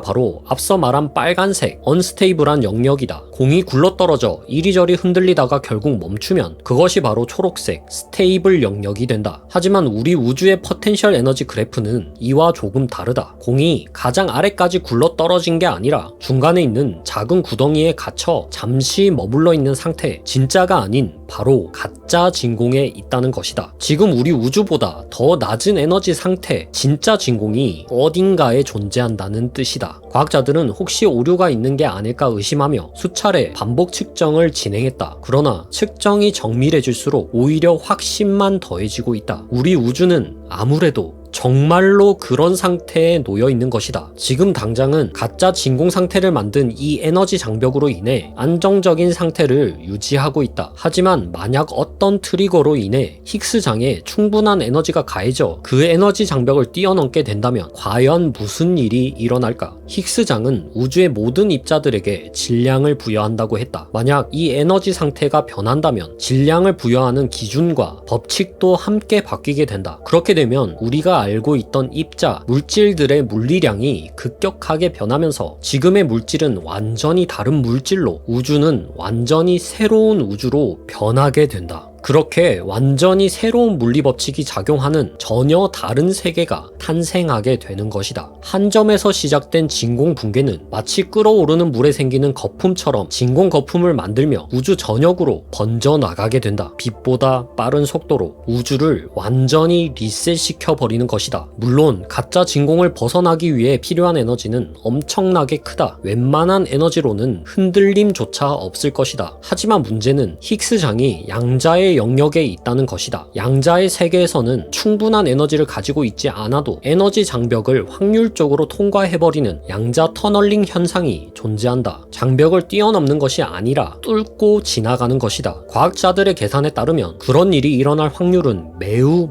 A: 바로 앞서 말한 빨간색 언스테이블한 영역이다. 공이 굴러떨어져 이리저리 흔들리다가 결국 멈추면 그것이 바로 초록색 스테이블 영역이 된다. 하지만 우리 우주의 포텐셜 에너지 그래프는 이와 조금 다르다. 공이 가장 아래까지 굴러떨어진 게 아니라 중간에 있는 작은 구덩이에 갇혀 잠시 머물러 있는 상태, 진짜가 아닌 바로 가짜 진공에 있다는 것이다. 지금 우리 우주보다 더 낮은 에너지 상태, 진짜 진공이 어딘가에 존재한다는 뜻이다. 과학자들은 혹시 오류가 있는 게 아닐까 의심하며 수차례 반복 측정을 진행했다. 그러나 측정이 정밀해질수록 오히려 확신만 더해지고 있다. 우리 우주는 아무래도 정말로 그런 상태에 놓여 있는 것이다. 지금 당장은 가짜 진공 상태를 만든 이 에너지 장벽으로 인해 안정적인 상태를 유지하고 있다. 하지만 만약 어떤 트리거로 인해 힉스장에 충분한 에너지가 가해져 그 에너지 장벽을 뛰어넘게 된다면 과연 무슨 일이 일어날까? 힉스장은 우주의 모든 입자들에게 질량을 부여한다고 했다. 만약 이 에너지 상태가 변한다면 질량을 부여하는 기준과 법칙도 함께 바뀌게 된다. 그렇게 되면 우리가 알고 있던 입자, 물질들의 물리량이 급격하게 변하면서 지금의 물질은 완전히 다른 물질로, 우주는 완전히 새로운 우주로 변하게 된다. 그렇게 완전히 새로운 물리 법칙이 작용하는 전혀 다른 세계가 탄생하게 되는 것이다. 한 점에서 시작된 진공 붕괴는 마치 끓어오르는 물에 생기는 거품처럼 진공 거품을 만들며 우주 전역으로 번져 나가게 된다. 빛보다 빠른 속도로 우주를 완전히 리셋시켜 버리는 것이다. 물론 가짜 진공을 벗어나기 위해 필요한 에너지는 엄청나게 크다. 웬만한 에너지로는 흔들림조차 없을 것이다. 하지만 문제는 힉스장이 양자의 영역에 있다는 것이다. 양자의 세계에서는 충분한 에너지를 가지고 있지 않아도 에너지 장벽을 확률적으로 통과해버리는 양자 터널링 현상이 존재한다. 장벽을 뛰어넘는 것이 아니라 뚫고 지나가는 것이다. 과학자들의 계산에 따르면 그런 일이 일어날 확률은 매우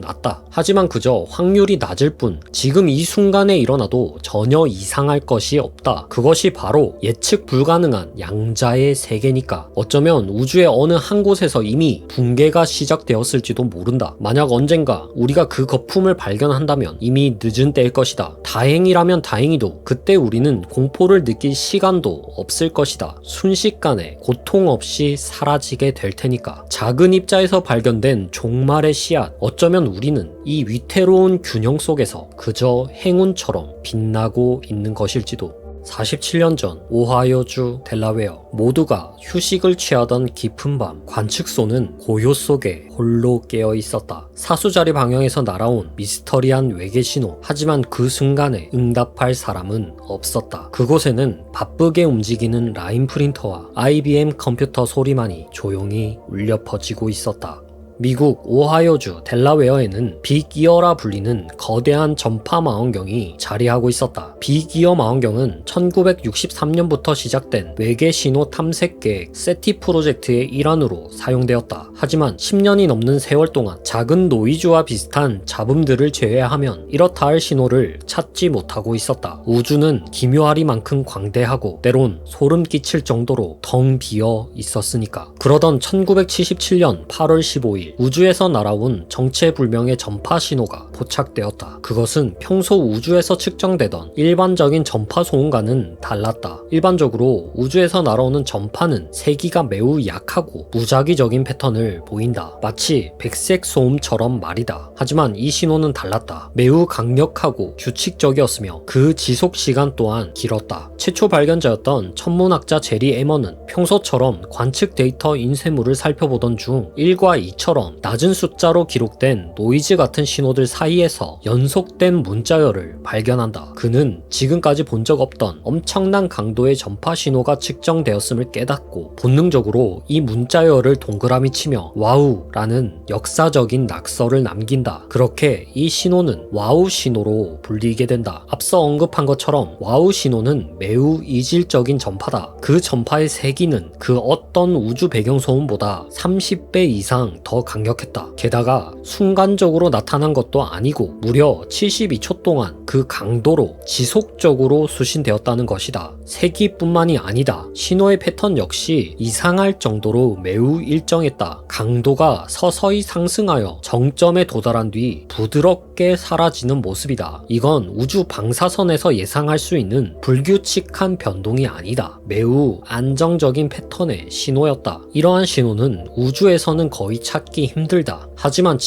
A: 낮다. 하지만 그저 확률이 낮을 뿐 지금 이 순간에 일어나도 전혀 이상할 것이 없다. 그것이 바로 예측 불가능한 양자의 세계니까. 어쩌면 우주의 어느 한 곳에 그곳에서 이미 붕괴가 시작되었을지도 모른다. 만약 언젠가 우리가 그 거품을 발견한다면 이미 늦은 때일 것이다. 다행이라면 다행히도 그때 우리는 공포를 느낄 시간도 없을 것이다. 순식간에 고통 없이 사라지게 될 테니까. 작은 입자에서 발견된 종말의 씨앗. 어쩌면 우리는 이 위태로운 균형 속에서 그저 행운처럼 빛나고 있는 것일지도. 47년 전 오하이오주 델라웨어. 모두가 휴식을 취하던 깊은 밤, 관측소는 고요 속에 홀로 깨어 있었다. 사수자리 방향에서 날아온 미스터리한 외계 신호. 하지만 그 순간에 응답할 사람은 없었다. 그곳에는 바쁘게 움직이는 라인 프린터와 IBM 컴퓨터 소리만이 조용히 울려 퍼지고 있었다. 미국 오하이오주 델라웨어에는 빅이어라 불리는 거대한 전파 망원경이 자리하고 있었다. 빅이어 망원경은 1963년부터 시작된 외계 신호 탐색 계획 세티 프로젝트의 일환으로 사용되었다. 하지만 10년이 넘는 세월 동안 작은 노이즈와 비슷한 잡음들을 제외하면 이렇다 할 신호를 찾지 못하고 있었다. 우주는 기묘하리만큼 광대하고 때론 소름 끼칠 정도로 텅 비어 있었으니까. 그러던 1977년 8월 15일 우주에서 날아온 정체불명의 전파 신호가 포착되었다. 그것은 평소 우주에서 측정되던 일반적인 전파 소음과는 달랐다. 일반적으로 우주에서 날아오는 전파는 세기가 매우 약하고 무작위적인 패턴을 보인다. 마치 백색 소음처럼 말이다. 하지만 이 신호는 달랐다. 매우 강력하고 규칙적이었으며 그 지속 시간 또한 길었다. 최초 발견자였던 천문학자 제리 에머는 평소처럼 관측 데이터 인쇄물을 살펴보던 중 1과 2처럼 낮은 숫자로 기록된 노이즈 같은 신호들 사이에서 연속된 문자열을 발견한다. 그는 지금까지 본 적 없던 엄청난 강도의 전파 신호가 측정되었음을 깨닫고 본능적으로 이 문자열을 동그라미 치며 와우라는 역사적인 낙서를 남긴다. 그렇게 이 신호는 와우 신호로 불리게 된다. 앞서 언급한 것처럼 와우 신호는 매우 이질적인 전파다. 그 전파의 세기는 그 어떤 우주 배경소음보다 30배 이상 더 강력했다. 게다가 순간적으로 나타난 것도 아니고 무려 72초 동안 그 강도로 지속적으로 수신되었다는 것이다. 세기뿐만이 아니다. 신호의 패턴 역시 이상할 정도로 매우 일정했다. 강도가 서서히 상승하여 정점에 도달한 뒤 부드럽게 사라지는 모습이다. 이건 우주 방사선에서 예상할 수 있는 불규칙한 변동이 아니다. 매우 안정적인 패턴의 신호였다. 이러한 신호는 우주에서는 거의 찾기 힘들다. 하지만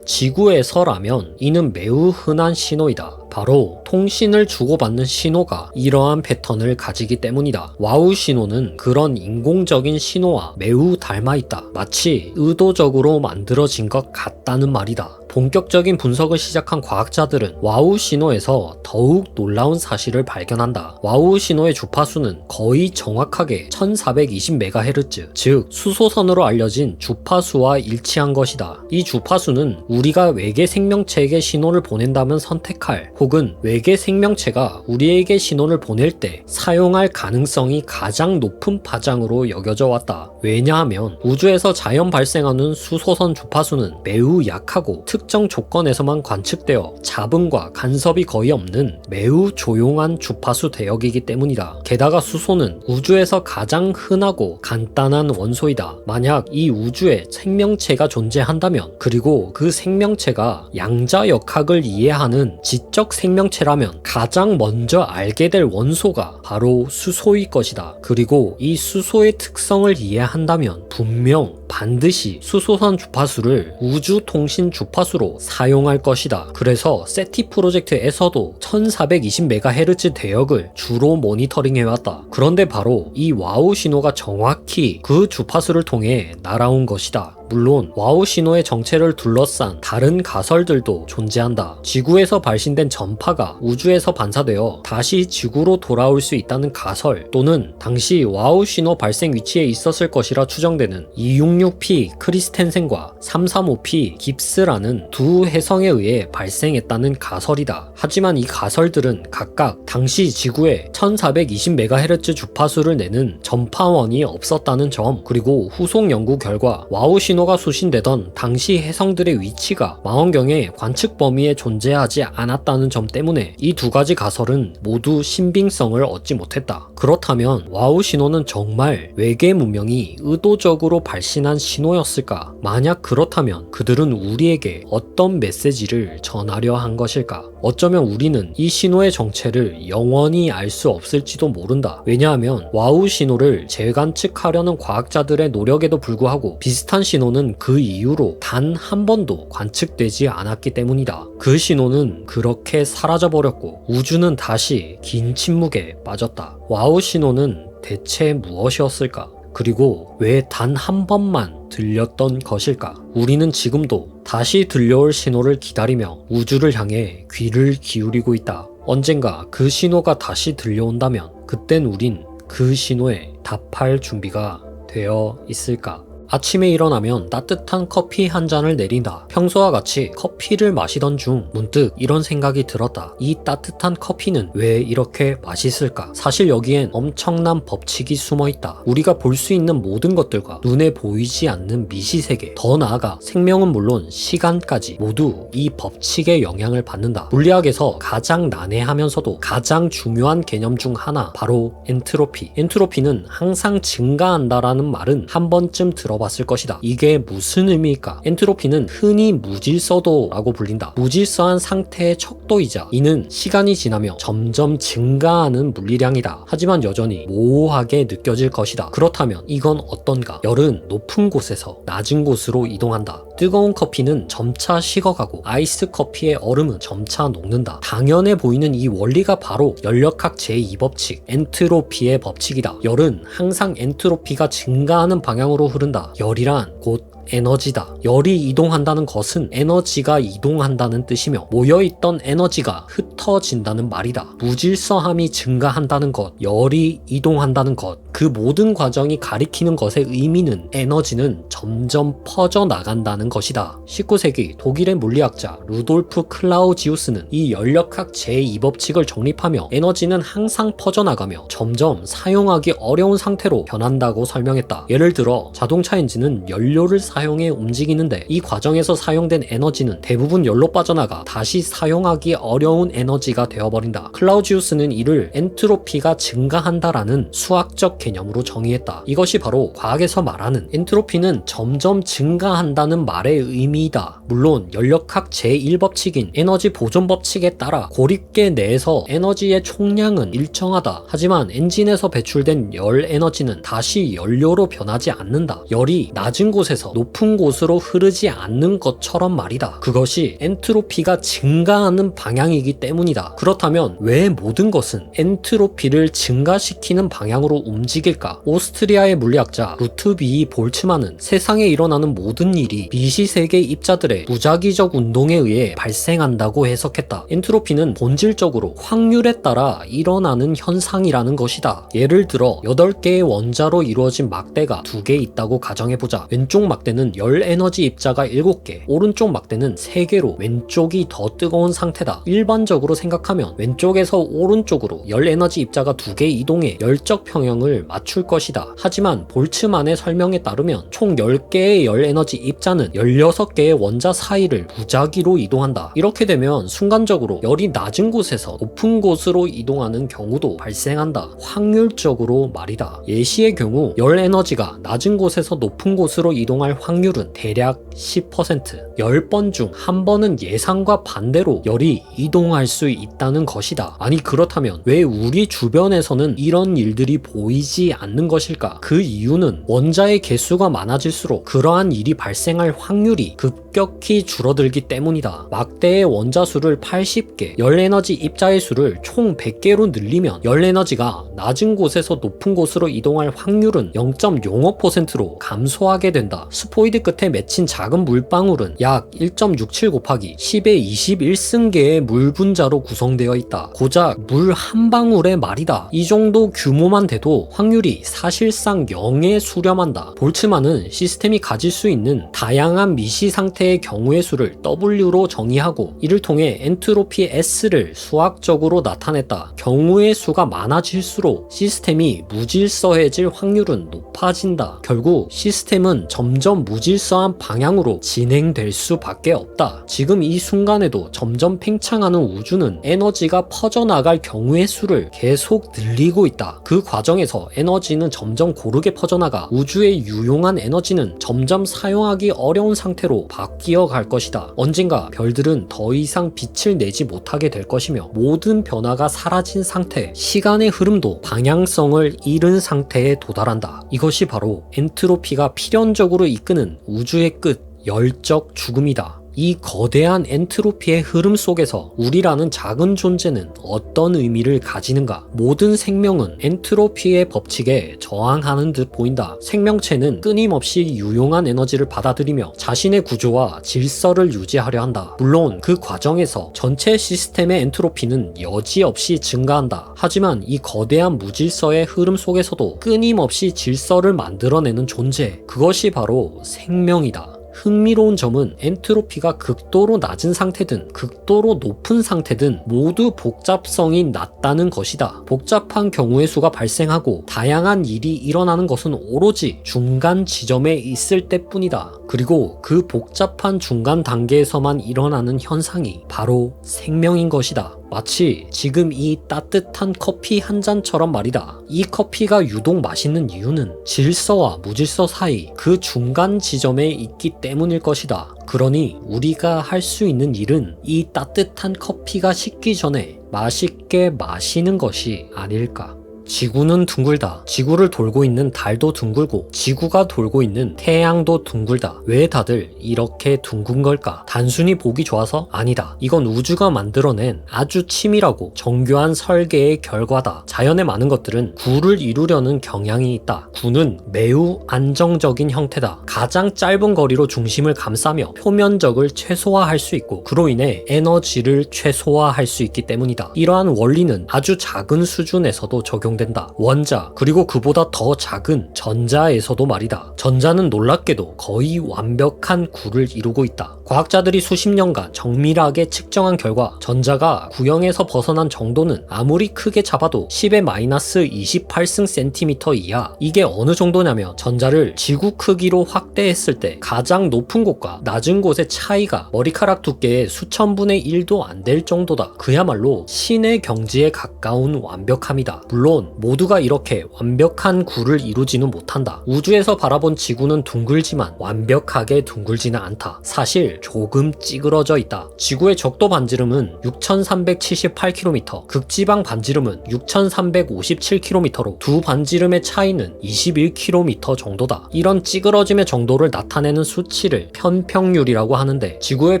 A: 지구에서라면 이는 매우 흔한 신호이다. 바로 통신을 주고받는 신호가 이러한 패턴을 가지기 때문이다. 와우 신호는 그런 인공적인 신호와 매우 닮아있다. 마치 의도적으로 만들어진 것 같다는 말이다. 본격적인 분석을 시작한 과학자들은 와우 신호에서 더욱 놀라운 사실을 발견한다. 와우 신호의 주파수는 거의 정확하게 1420MHz, 즉 수소선으로 알려진 주파수와 일치한 것이다. 이 주파수는 우리가 외계 생명체에게 신호를 보낸다면 선택할 혹은 외계 생명체가 우리에게 신호를 보낼 때 사용할 가능성이 가장 높은 파장으로 여겨져 왔다. 왜냐하면 우주에서 자연 발생하는 수소선 주파수는 매우 약하고 특정 조건에서만 관측되어 잡음과 간섭이 거의 없는 매우 조용한 주파수 대역이기 때문이다. 게다가 수소는 우주에서 가장 흔하고 간단한 원소이다. 만약 이 우주에 생명체가 존재한다면, 그리고 그 생명체가 양자역학을 이해하는 지적 생명체라면 가장 먼저 알게 될 원소가 바로 수소일 것이다. 그리고 이 수소의 특성을 이해한다면 분명 반드시 수소선 주파수를 우주 통신 주파수로 사용할 것이다. 그래서 세티 프로젝트에서도 1420MHz 대역을 주로 모니터링해왔다. 그런데 바로 이 와우 신호가 정확히 그 주파수를 통해 날아온 것이다. 물론 와우 신호의 정체를 둘러싼 다른 가설들도 존재한다. 지구에서 발신된 전파가 우주에서 반사되어 다시 지구로 돌아올 수 있다는 가설, 또는 당시 와우 신호 발생 위치에 있었을 것이라 추정되는 266P 크리스텐센과 335P 깁스라는 두 해성에 의해 발생했다는 가설이다. 하지만 이 가설들은 각각 당시 지구에 1420MHz 주파수를 내는 전파원이 없었다는 점, 그리고 후속 연구 결과 와우 신호 신호가 수신되던 당시 해성들의 위치가 망원경의 관측 범위에 존재하지 않았다는 점 때문에 이 두 가지 가설은 모두 신빙성을 얻지 못했다. 그렇다면 와우 신호는 정말 외계 문명이 의도적으로 발신한 신호였을까? 만약 그렇다면 그들은 우리에게 어떤 메시지를 전하려 한 것일까? 어쩌면 우리는 이 신호의 정체를 영원히 알 수 없을지도 모른다. 왜냐하면 와우 신호를 재관측하려는 과학자들의 노력에도 불구하고 비슷한 신호는 그 이후로 단 한 번도 관측되지 않았기 때문이다. 그 신호는 그렇게 사라져버렸고 우주는 다시 긴 침묵에 빠졌다. 와우 신호는 대체 무엇이었을까? 그리고 왜 단 한 번만 들렸던 것일까? 우리는 지금도 다시 들려올 신호를 기다리며 우주를 향해 귀를 기울이고 있다. 언젠가 그 신호가 다시 들려온다면 그땐 우린 그 신호에 답할 준비가 되어 있을까? 아침에 일어나면 따뜻한 커피 한 잔을 내린다. 평소와 같이 커피를 마시던 중 문득 이런 생각이 들었다. 이 따뜻한 커피는 왜 이렇게 맛있을까? 사실 여기엔 엄청난 법칙이 숨어있다. 우리가 볼 수 있는 모든 것들과 눈에 보이지 않는 미시세계, 더 나아가 생명은 물론 시간까지 모두 이 법칙의 영향을 받는다. 물리학에서 가장 난해하면서도 가장 중요한 개념 중 하나, 바로 엔트로피. 엔트로피는 항상 증가한다라는 말은 한 번쯤 들어봤을 것이다. 이게 무슨 의미일까? 엔트로피는 흔히 무질서도라고 불린다. 무질서한 상태의 척도이자 이는 시간이 지나며 점점 증가하는 물리량이다. 하지만 여전히 모호하게 느껴질 것이다. 그렇다면 이건 어떤가? 열은 높은 곳에서 낮은 곳으로 이동한다. 뜨거운 커피는 점차 식어가고 아이스 커피의 얼음은 점차 녹는다. 당연해 보이는 이 원리가 바로 연력학 제2법칙, 엔트로피의 법칙이다. 열은 항상 엔트로피가 증가하는 방향으로 흐른다. 열이란 곧 에너지다. 열이 이동한다는 것은 에너지가 이동한다는 뜻이며 모여있던 에너지가 흩어진다는 말이다. 무질서함이 증가한다는 것, 열이 이동한다는 것, 그 모든 과정이 가리키는 것의 의미는 에너지는 점점 퍼져나간다는 것이다. 19세기 독일의 물리학자 루돌프 클라우지우스는 이 연력학 제2법칙을 정립하며 에너지는 항상 퍼져나가며 점점 사용하기 어려운 상태로 변한다고 설명했다. 예를 들어 자동차 엔진은 연료를 사용해 움직이는데 이 과정에서 사용된 에너지는 대부분 열로 빠져나가 다시 사용하기 어려운 에너지가 되어버린다. 클라우지우스는 이를 엔트로피가 증가한다라는 수학적 개념으로 정의했다. 이것이 바로 과학에서 말하는 엔트로피는 점점 증가한다는 말의 의미이다. 물론 연력학 제1법칙인 에너지 보존 법칙에 따라 고립계 내에서 에너지의 총량은 일정하다. 하지만 엔진에서 배출된 열 에너지는 다시 연료로 변하지 않는다. 열이 낮은 곳에서 높은 곳으로 흐르지 않는 것처럼 말이다. 그것이 엔트로피가 증가하는 방향이기 때문이다. 그렇다면 왜 모든 것은 엔트로피를 증가시키는 방향으로 움직일까? 오스트리아의 물리학자 루트비히 볼츠만은 세상에 일어나는 모든 일이 미시세계 입자들의 무작위적 운동에 의해 발생한다고 해석했다. 엔트로피는 본질적으로 확률에 따라 일어나는 현상이라는 것이다. 예를 들어 8개의 원자로 이루어진 막대가 2개 있다고 가정해보자. 왼쪽 막대는 열 에너지 입자가 7개, 오른쪽 막대는 3개로 왼쪽이 더 뜨거운 상태다. 일반적으로 생각하면 왼쪽에서 오른쪽으로 열 에너지 입자가 2개 이동해 열적 평형을 맞출 것이다. 하지만 볼츠만의 설명에 따르면 총 10개의 열 에너지 입자는 16개의 원자 사이를 무작위로 이동한다. 이렇게 되면 순간적으로 열이 낮은 곳에서 높은 곳으로 이동하는 경우도 발생한다. 확률적으로 말이다. 예시의 경우 열 에너지가 낮은 곳에서 높은 곳으로 이동할 확률은 대략 10%. 10번 중 한 번은 예상과 반대로 열이 이동할 수 있다는 것이다. 아니 그렇다면 왜 우리 주변에서는 이런 일들이 보이지 않는 것일까? 그 이유는 원자의 개수가 많아질수록 그러한 일이 발생할 확률이 급격히 줄어들기 때문이다. 막대의 원자 수를 80개, 열 에너지 입자의 수를 총 100개로 늘리면 열 에너지가 낮은 곳에서 높은 곳으로 이동할 확률은 0.05%로 감소하게 된다. 스포이드 끝에 맺힌 작은 물방울은 약 1.67 곱하기 10의 21승계의 물 분자로 구성되어 있다. 고작 물 한 방울의 말이다. 이 정도 규모만 돼도 확률이 사실상 0에 수렴한다. 볼츠만은 시스템이 가질 수 있는 다양한 미시 상태의 경우의 수를 W로 정의하고 이를 통해 엔트로피 S를 수학적으로 나타냈다. 경우의 수가 많아질수록 시스템이 무질서해질 확률은 높아진다. 결국 시스템은 점점 점점 무질서한 방향으로 진행될 수밖에 없다. 지금 이 순간에도 점점 팽창하는 우주는 에너지가 퍼져나갈 경우의 수를 계속 늘리고 있다. 그 과정에서 에너지는 점점 고르게 퍼져나가 우주의 유용한 에너지는 점점 사용하기 어려운 상태로 바뀌어 갈 것이다. 언젠가 별들은 더 이상 빛을 내지 못하게 될 것이며 모든 변화가 사라진 상태, 시간의 흐름도 방향성을 잃은 상태에 도달한다. 이것이 바로 엔트로피가 필연적으로 이끄는 우주의 끝, 열적 죽음이다. 이 거대한 엔트로피의 흐름 속에서 우리라는 작은 존재는 어떤 의미를 가지는가? 모든 생명은 엔트로피의 법칙에 저항하는 듯 보인다. 생명체는 끊임없이 유용한 에너지를 받아들이며 자신의 구조와 질서를 유지하려 한다. 물론 그 과정에서 전체 시스템의 엔트로피는 여지없이 증가한다. 하지만 이 거대한 무질서의 흐름 속에서도 끊임없이 질서를 만들어내는 존재, 그것이 바로 생명이다. 흥미로운 점은 엔트로피가 극도로 낮은 상태든 극도로 높은 상태든 모두 복잡성이 낮다는 것이다. 복잡한 경우의 수가 발생하고 다양한 일이 일어나는 것은 오로지 중간 지점에 있을 때뿐이다. 그리고 그 복잡한 중간 단계에서만 일어나는 현상이 바로 생명인 것이다. 마치 지금 이 따뜻한 커피 한 잔처럼 말이다. 이 커피가 유독 맛있는 이유는 질서와 무질서 사이 그 중간 지점에 있기 때문일 것이다. 그러니 우리가 할 수 있는 일은 이 따뜻한 커피가 식기 전에 맛있게 마시는 것이 아닐까. 지구는 둥글다. 지구를 돌고 있는 달도 둥글고 지구가 돌고 있는 태양도 둥글다. 왜 다들 이렇게 둥근 걸까? 단순히 보기 좋아서? 아니다. 이건 우주가 만들어낸 아주 치밀하고 정교한 설계의 결과다. 자연의 많은 것들은 구를 이루려는 경향이 있다. 구는 매우 안정적인 형태다. 가장 짧은 거리로 중심을 감싸며 표면적을 최소화할 수 있고 그로 인해 에너지를 최소화할 수 있기 때문이다. 이러한 원리는 아주 작은 수준에서도 적용된다. 원자, 그리고 그보다 더 작은 전자에서도 말이다. 전자는 놀랍게도 거의 완벽한 구를 이루고 있다. 과학자들이 수십 년간 정밀하게 측정한 결과 전자가 구형에서 벗어난 정도는 아무리 크게 잡아도 10의 마이너스 28승 센티미터 이하. 이게 어느 정도냐면 전자를 지구 크기로 확대했을 때 가장 높은 곳과 낮은 곳의 차이가 머리카락 두께의 수천 분의 1도 안 될 정도다. 그야말로 신의 경지에 가까운 완벽함이다. 물론 모두가 이렇게 완벽한 구를 이루지는 못한다. 우주에서 바라본 지구는 둥글지만 완벽하게 둥글지는 않다. 사실 조금 찌그러져 있다. 지구의 적도 반지름은 6378km, 극지방 반지름은 6357km로 두 반지름의 차이는 21km 정도다. 이런 찌그러짐의 정도를 나타내는 수치를 편평률이라고 하는데 지구의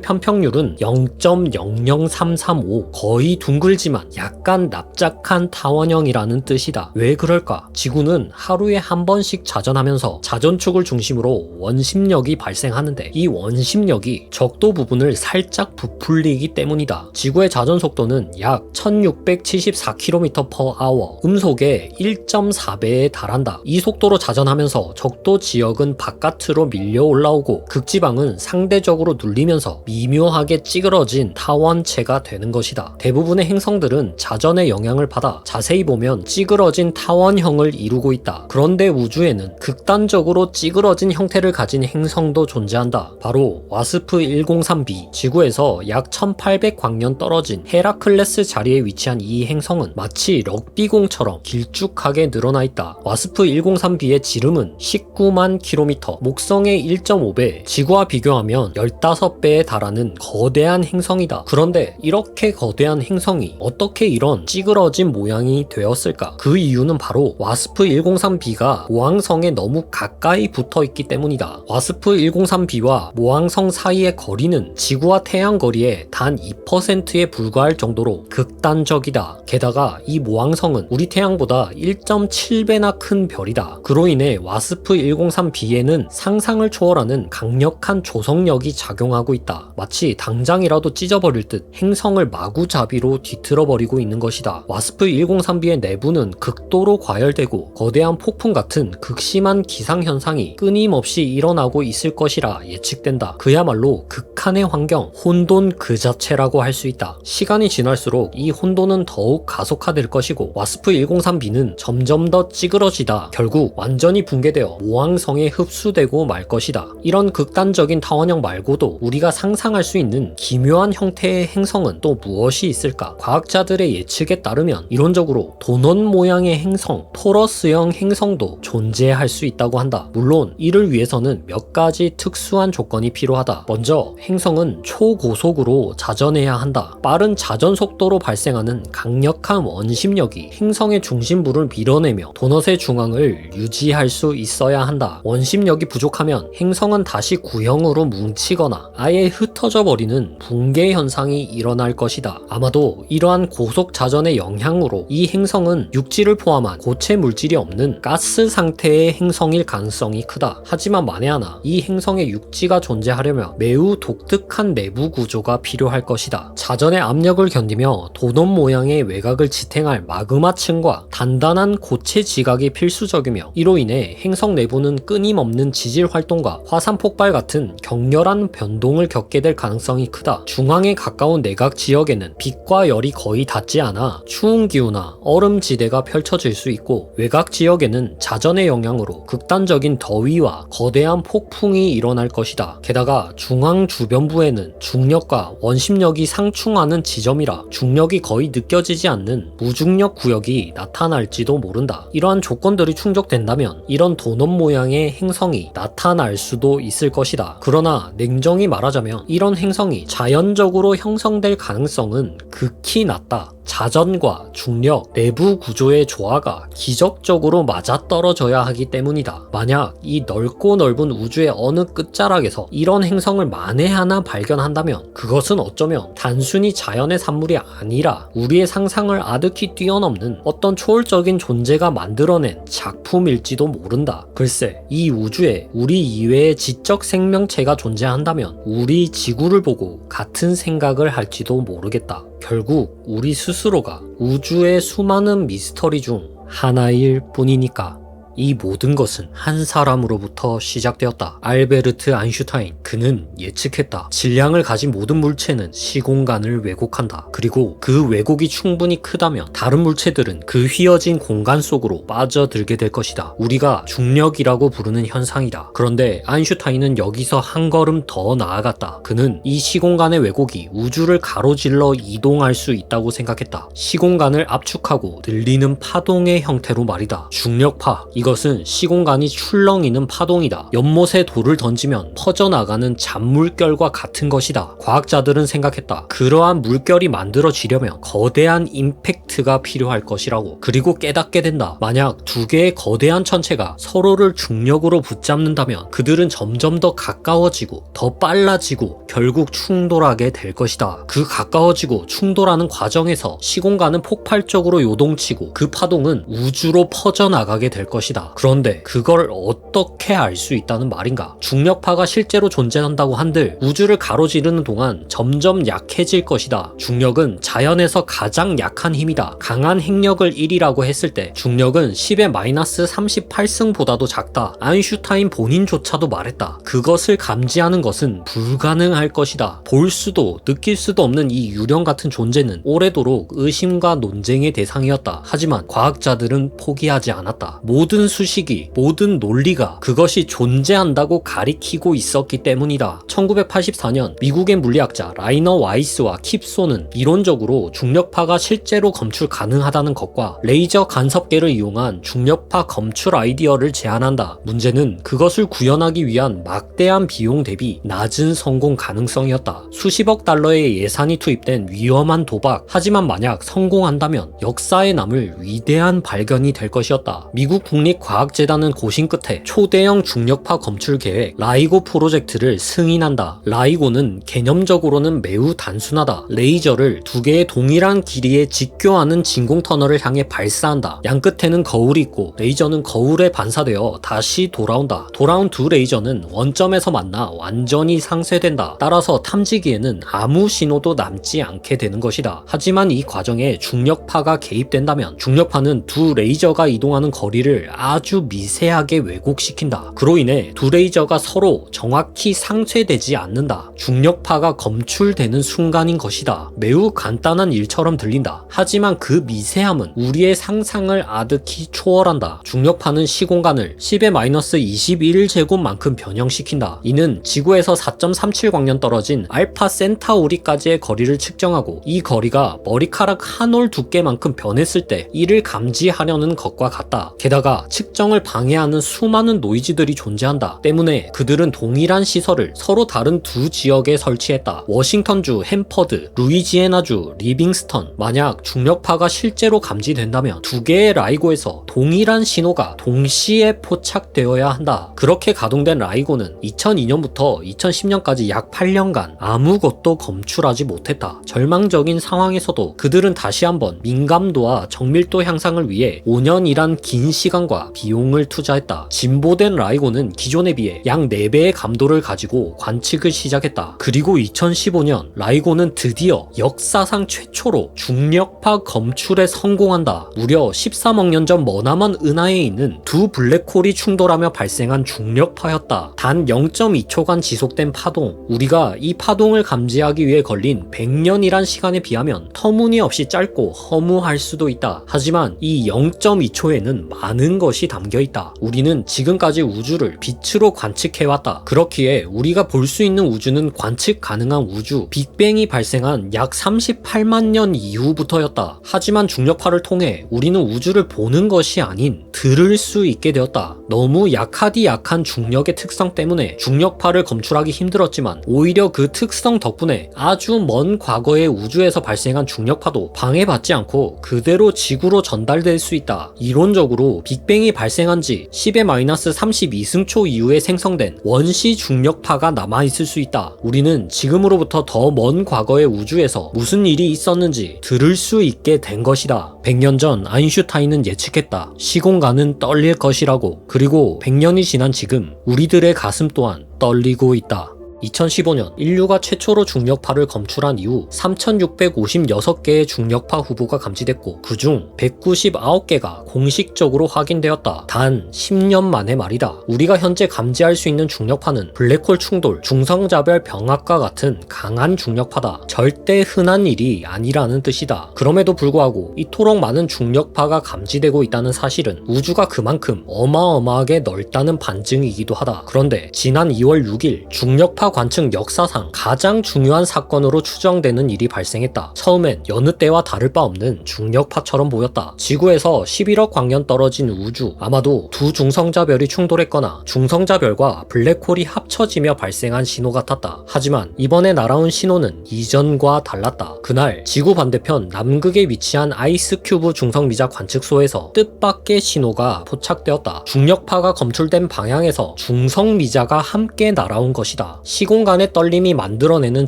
A: 편평률은 0.00335, 거의 둥글지만 약간 납작한 타원형이라는 뜻이다. 왜 그럴까? 지구는 하루에 한 번씩 자전하면서 자전축을 중심으로 원심력이 발생하는데 이 원심력이 적도 부분을 살짝 부풀리기 때문이다. 지구의 자전 속도는 약 1674km/h, 음속의 1.4배에 달한다. 이 속도로 자전하면서 적도 지역은 바깥으로 밀려 올라오고 극지방은 상대적으로 눌리면서 미묘하게 찌그러진 타원체가 되는 것이다. 대부분의 행성들은 자전의 영향을 받아 자세히 보면 찌그러진 타원형을 이루고 있다. 그런데 우주에는 극단적으로 찌그러진 형태를 가진 행성도 존재한다. 바로 와스프 103b. 지구에서 약 1800광년 떨어진 헤라클레스 자리에 위치한 이 행성은 마치 럭비공처럼 길쭉하게 늘어나 있다. 와스프 103b의 지름은 19만 km, 목성의 1.5배, 지구와 비교하면 15배에 달하는 거대한 행성이다. 그런데 이렇게 거대한 행성이 어떻게 이런 찌그러진 모양이 되었을까? 그 이유는 바로 와스프 103b가 모항성에 너무 가까이 붙어 있기 때문이다. 와스프 103b와 모항성 사이의 거리는 지구와 태양 거리의 단 2%에 불과할 정도로 극단적이다. 게다가 이 모항성은 우리 태양보다 1.7배나 큰 별이다. 그로 인해 와스프 103b에는 상상을 초월하는 강력한 조성력이 작용하고 있다. 마치 당장이라도 찢어버릴 듯 행성을 마구잡이로 뒤틀어버리고 있는 것이다. 와스프 103b의 내부는 행성은 극도로 과열되고 거대한 폭풍 같은 극심한 기상현상이 끊임없이 일어나고 있을 것이라 예측된다. 그야말로 극한의 환경, 혼돈 그 자체라고 할 수 있다. 시간이 지날수록 이 혼돈은 더욱 가속화될 것이고 와스프 103b는 점점 더 찌그러지다 결국 완전히 붕괴되어 모항성에 흡수되고 말 것이다. 이런 극단적인 타원형 말고도 우리가 상상할 수 있는 기묘한 형태의 행성은 또 무엇이 있을까? 과학자들의 예측에 따르면 이론적으로 도넛 모양의 행성, 토러스형 행성도 존재할 수 있다고 한다. 물론 이를 위해서는 몇 가지 특수한 조건이 필요하다. 먼저 행성은 초고속으로 자전해야 한다. 빠른 자전 속도로 발생하는 강력한 원심력이 행성의 중심부를 밀어내며 도넛의 중앙을 유지할 수 있어야 한다. 원심력이 부족하면 행성은 다시 구형으로 뭉치거나 아예 흩어져 버리는 붕괴 현상이 일어날 것이다. 아마도 이러한 고속 자전의 영향으로 이 행성은 육지를 포함한 고체 물질이 없는 가스 상태의 행성일 가능성이 크다. 하지만 만에 하나 이 행성에 육지가 존재하려면 매우 독특한 내부 구조가 필요할 것이다. 자전의 압력을 견디며 도넛 모양의 외곽을 지탱할 마그마층과 단단한 고체 지각이 필수적이며 이로 인해 행성 내부는 끊임없는 지질 활동과 화산 폭발 같은 격렬한 변동을 겪게 될 가능성이 크다. 중앙에 가까운 내각 지역에는 빛과 열이 거의 닿지 않아 추운 기후나 얼음 지대가 펼쳐질 수 있고 외곽 지역에는 자전의 영향으로 극단적인 더위와 거대한 폭풍이 일어날 것이다. 게다가 중앙 주변부에는 중력과 원심력이 상충하는 지점이라 중력이 거의 느껴지지 않는 무중력 구역이 나타날지도 모른다. 이러한 조건들이 충족된다면 이런 도넛 모양의 행성이 나타날 수도 있을 것이다. 그러나 냉정히 말하자면 이런 행성이 자연적으로 형성될 가능성은 극히 낮다. 자전과 중력, 내부 구조의 조화가 기적적으로 맞아떨어져야 하기 때문이다. 만약 이 넓고 넓은 우주의 어느 끝자락에서 이런 행성을 만에 하나 발견한다면 그것은 어쩌면 단순히 자연의 산물이 아니라 우리의 상상을 아득히 뛰어넘는 어떤 초월적인 존재가 만들어낸 작품일지도 모른다. 글쎄, 이 우주에 우리 이외의 지적 생명체가 존재한다면 우리 지구를 보고 같은 생각을 할지도 모르겠다. 결국 우리 스스로가 우주의 수많은 미스터리 중 하나일 뿐이니까. 이 모든 것은 한 사람으로부터 시작되었다. 알베르트 아인슈타인. 그는 예측했다. 질량을 가진 모든 물체는 시공간을 왜곡한다. 그리고 그 왜곡이 충분히 크다면 다른 물체들은 그 휘어진 공간 속으로 빠져들게 될 것이다. 우리가 중력이라고 부르는 현상이다. 그런데 아인슈타인은 여기서 한 걸음 더 나아갔다. 그는 이 시공간의 왜곡이 우주를 가로질러 이동할 수 있다고 생각했다. 시공간을 압축하고 늘리는 파동의 형태로 말이다. 중력파. 이것은 시공간이 출렁이는 파동이다. 연못에 돌을 던지면 퍼져나가는 잔물결과 같은 것이다. 과학자들은 생각했다. 그러한 물결이 만들어지려면 거대한 임팩트가 필요할 것이라고. 그리고 깨닫게 된다. 만약 두 개의 거대한 천체가 서로를 중력으로 붙잡는다면 그들은 점점 더 가까워지고 더 빨라지고 결국 충돌하게 될 것이다. 그 가까워지고 충돌하는 과정에서 시공간은 폭발적으로 요동치고 그 파동은 우주로 퍼져나가게 될 것이다. 그런데 그걸 어떻게 알 수 있다는 말인가? 중력파가 실제로 존재한다고 한들 우주를 가로지르는 동안 점점 약해질 것이다. 중력은 자연에서 가장 약한 힘이다. 강한 핵력을 1이라고 했을 때 중력은 10의 마이너스 38승보다도 작다. 아인슈타인 본인조차도 말했다. 그것을 감지하는 것은 불가능할 것이다. 볼 수도 느낄 수도 없는 이 유령 같은 존재는 오래도록 의심과 논쟁의 대상이었다. 하지만 과학자들은 포기하지 않았다. 모든 수식이, 모든 논리가 그것이 존재한다고 가리키고 있었기 때문이다. 1984년 미국의 물리학자 라이너 와이스와 킵소는 이론적으로 중력파가 실제로 검출 가능하다는 것과 레이저 간섭계를 이용한 중력파 검출 아이디어를 제안한다. 문제는 그것을 구현하기 위한 막대한 비용 대비 낮은 성공 가능성이었다. 수십억 달러의 예산이 투입된 위험한 도박. 하지만 만약 성공한다면 역사에 남을 위대한 발견이 될 것이었다. 미국 국립과학재단은 고심 끝에 초대형 중력파 검출 계획 라이고 프로젝트를 승인한다. 라이고는 개념적으로는 매우 단순하다. 레이저를 두 개의 동일한 길이에 직교하는 진공 터널을 향해 발사한다. 양 끝에는 거울이 있고 레이저는 거울에 반사되어 다시 돌아온다. 돌아온 두 레이저는 원점에서 만나 완전히 상쇄된다. 따라서 탐지기에는 아무 신호도 남지 않게 되는 것이다. 하지만 이 과정에 중력파가 개입된다면 중력파는 두 레이저가 이동하는 거리를 아주 미세하게 왜곡시킨다. 그로 인해 두 레이저가 서로 정확히 상쇄되지 않는다. 중력파가 검출되는 순간인 것이다. 매우 간단한 일처럼 들린다. 하지만 그 미세함은 우리의 상상을 아득히 초월한다. 중력파는 시공간을 10의-21제곱만큼 변형시킨다. 이는 지구에서 4.37광년 떨어진 알파 센타우리까지의 거리를 측정하고 이 거리가 머리카락 한 올 두께만큼 변했을 때 이를 감지하려는 것과 같다. 게다가 측정을 방해하는 수많은 노이즈들이 존재한다. 때문에 그들은 동일한 시설을 서로 다른 두 지역에 설치했다. 워싱턴주 햄퍼드, 루이지애나주 리빙스턴. 만약 중력파가 실제로 감지된다면 두 개의 라이고에서 동일한 신호가 동시에 포착되어야 한다. 그렇게 가동된 라이고는 2002년부터 2010년까지 약 8년간 아무것도 검출하지 못했다. 절망적인 상황에서도 그들은 다시 한번 민감도와 정밀도 향상을 위해 5년이란 긴 시간과 비용을 투자했다. 진보된 라이고는 기존에 비해 약 4배의 감도를 가지고 관측을 시작했다. 그리고 2015년 라이고는 드디어 역사상 최초로 중력파 검출에 성공한다. 무려 13억 년 전 머나먼 은하에 있는 두 블랙홀이 충돌하며 발생한 중력파였다. 단 0.2초간 지속된 파동. 우리가 이 파동을 감지하기 위해 걸린 100년이란 시간에 비하면 터무니없이 짧고 허무할 수도 있다. 하지만 이 0.2초에는 많은 것이 담겨있다. 우리는 지금까지 우주를 빛으로 관측해왔다. 그렇기에 우리가 볼 수 있는 우주는 관측 가능한 우주 빅뱅이 발생한 약 38만 년 이후부터였다. 하지만 중력파를 통해 우리는 우주를 보는 것이 아닌 들을 수 있게 되었다. 너무 약하디 약한 중력의 특성 때문에 중력파를 검출하기 힘들었지만 오히려 그 특성 덕분에 아주 먼 과거의 우주에서 발생한 중력파도 방해받지 않고 그대로 지구로 전달될 수 있다. 이론적으로 빅뱅이 발생한 지 10의-32승초 이후에 생성된 원시 중력파가 남아있을 수 있다. 우리는 지금으로부터 더 먼 과거의 우주에서 무슨 일이 있었는지 들을 수 있게 된 것이다. 100년 전 아인슈타인은 예측했다. 시공간은 떨릴 것이라고. 그리고 100년이 지난 지금 우리들의 가슴 또한 떨리고 있다. 2015년 인류가 최초로 중력파를 검출한 이후 3656개의 중력파 후보가 감지됐고 그중 199개가 공식적으로 확인되었다. 단 10년 만에 말이다. 우리가 현재 감지할 수 있는 중력파는 블랙홀 충돌, 중성자별 병합과 같은 강한 중력파다. 절대 흔한 일이 아니라는 뜻이다. 그럼에도 불구하고 이토록 많은 중력파가 감지되고 있다는 사실은 우주가 그만큼 어마어마하게 넓다는 반증이기도 하다. 그런데 지난 2월 6일 중력파 관측 역사상 가장 중요한 사건으로 추정되는 일이 발생했다. 처음엔 여느 때와 다를 바 없는 중력파처럼 보였다. 지구에서 11억 광년 떨어진 우주, 아마도 두 중성자별이 충돌했거나 중성자별과 블랙홀이 합쳐지며 발생한 신호 같았다. 하지만 이번에 날아온 신호는 이전과 달랐다. 그날 지구 반대편 남극에 위치한 아이스큐브 중성미자 관측소에서 뜻밖의 신호가 포착되었다. 중력파가 검출된 방향에서 중성미자가 함께 날아온 것이다. 시공간의 떨림이 만들어내는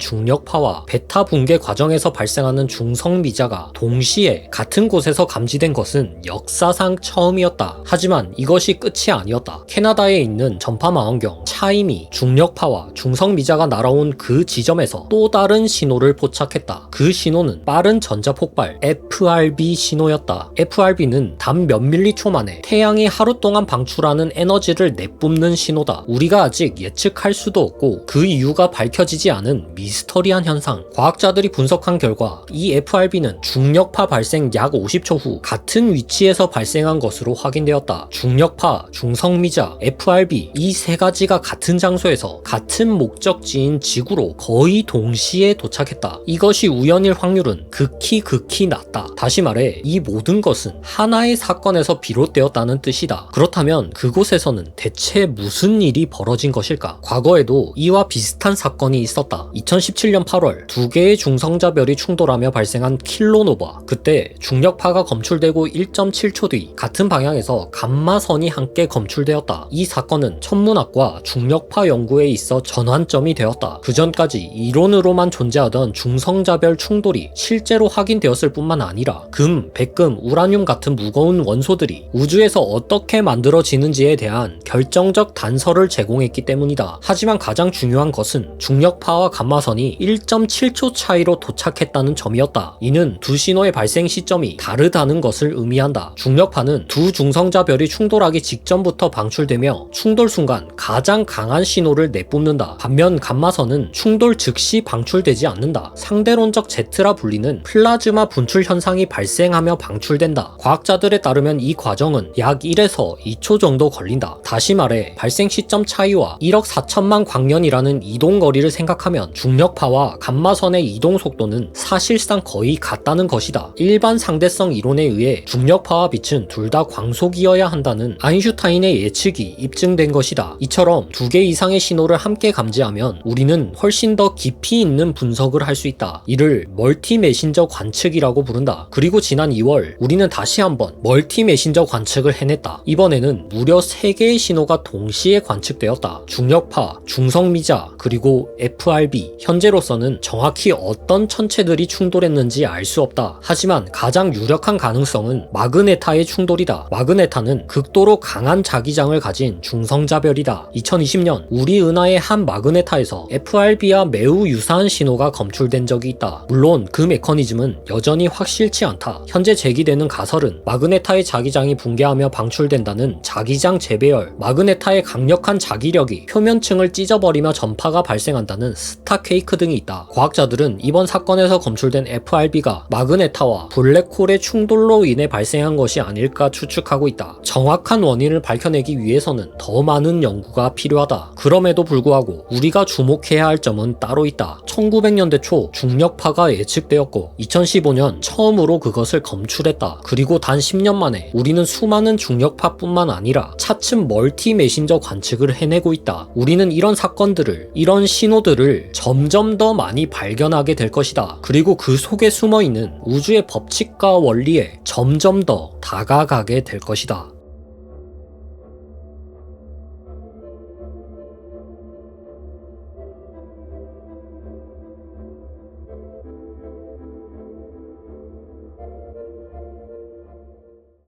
A: 중력파와 베타 붕괴 과정에서 발생하는 중성미자가 동시에 같은 곳에서 감지된 것은 역사상 처음이었다. 하지만 이것이 끝이 아니었다. 캐나다에 있는 전파망원경 차이미 중력파와 중성미자가 날아온 그 지점에서 또 다른 신호를 포착했다. 그 신호는 빠른 전자폭발 FRB 신호였다. FRB는 단 몇 밀리초 만에 태양이 하루 동안 방출하는 에너지를 내뿜는 신호다. 우리가 아직 예측할 수도 없고 그 이유가 밝혀지지 않은 미스터리한 현상. 과학자들이 분석한 결과 이 FRB는 중력파 발생 약 50초 후 같은 위치에서 발생한 것으로 확인되었다. 중력파, 중성미자, FRB 이 세 가지가 같은 장소에서 같은 목적지인 지구로 거의 동시에 도착했다. 이것이 우연일 확률은 극히 낮다. 다시 말해 이 모든 것은 하나의 사건에서 비롯되었다는 뜻이다. 그렇다면 그곳에서는 대체 무슨 일이 벌어진 것일까? 과거에도 이와 비슷한 사건이 있었다. 2017년 8월 두 개의 중성자별이 충돌하며 발생한 킬로노바. 그때 중력파가 검출되고 1.7초 뒤 같은 방향에서 감마선이 함께 검출되었다. 이 사건은 천문학과 중력파 연구에 있어 전환점이 되었다. 그 전까지 이론으로만 존재하던 중성자별 충돌이 실제로 확인되었을 뿐만 아니라 금, 백금, 우라늄 같은 무거운 원소들이 우주에서 어떻게 만들어지는지에 대한 결정적 단서를 제공했기 때문이다. 하지만 가장 중요한 중요한 것은 중력파와 감마선이 1.7초 차이로 도착했다는 점이었다. 이는 두 신호의 발생 시점이 다르다는 것을 의미한다. 중력파는 두 중성자별이 충돌하기 직전부터 방출되며 충돌 순간 가장 강한 신호를 내뿜는다. 반면 감마선은 충돌 즉시 방출되지 않는다. 상대론적 제트라 불리는 플라즈마 분출 현상이 발생하며 방출된다. 과학자들에 따르면 이 과정은 약 1에서 2초 정도 걸린다. 다시 말해 발생 시점 차이와 1억 4천만 광년이라는 이동거리를 생각하면 중력파와 감마선의 이동 속도는 사실상 거의 같다는 것이다. 일반 상대성 이론에 의해 중력파와 빛은 둘 다 광속이어야 한다는 아인슈타인의 예측이 입증된 것이다. 이처럼 두 개 이상의 신호를 함께 감지하면 우리는 훨씬 더 깊이 있는 분석을 할 수 있다. 이를 멀티 메신저 관측이라고 부른다. 그리고 지난 2월 우리는 다시 한번 멀티 메신저 관측을 해냈다. 이번에는 무려 3개의 신호가 동시에 관측되었다. 중력파, 중성미자, 그리고 FRB. 현재로서는 정확히 어떤 천체들이 충돌했는지 알 수 없다. 하지만 가장 유력한 가능성은 마그네타의 충돌이다. 마그네타는 극도로 강한 자기장을 가진 중성자별이다. 2020년 우리 은하의 한 마그네타에서 FRB와 매우 유사한 신호가 검출된 적이 있다. 물론 그 메커니즘은 여전히 확실치 않다. 현재 제기되는 가설은 마그네타의 자기장이 붕괴하며 방출된다는 자기장 재배열, 마그네타의 강력한 자기력이 표면층을 찢어버리며 전파가 발생한다는 스타케이크 등이 있다. 과학자들은 이번 사건에서 검출된 FRB가 마그네타와 블랙홀의 충돌로 인해 발생한 것이 아닐까 추측하고 있다. 정확한 원인을 밝혀내기 위해서는 더 많은 연구가 필요하다. 그럼에도 불구하고 우리가 주목해야 할 점은 따로 있다. 1900년대 초 중력파가 예측되었고 2015년 처음으로 그것을 검출했다. 그리고 단 10년 만에 우리는 수많은 중력파뿐만 아니라 차츰 멀티 메신저 관측을 해내고 있다. 우리는 이런 사건들을, 이런 신호들을 점점 더 많이 발견하게 될 것이다. 그리고 그 속에 숨어있는 우주의 법칙과 원리에 점점 더 다가가게 될 것이다.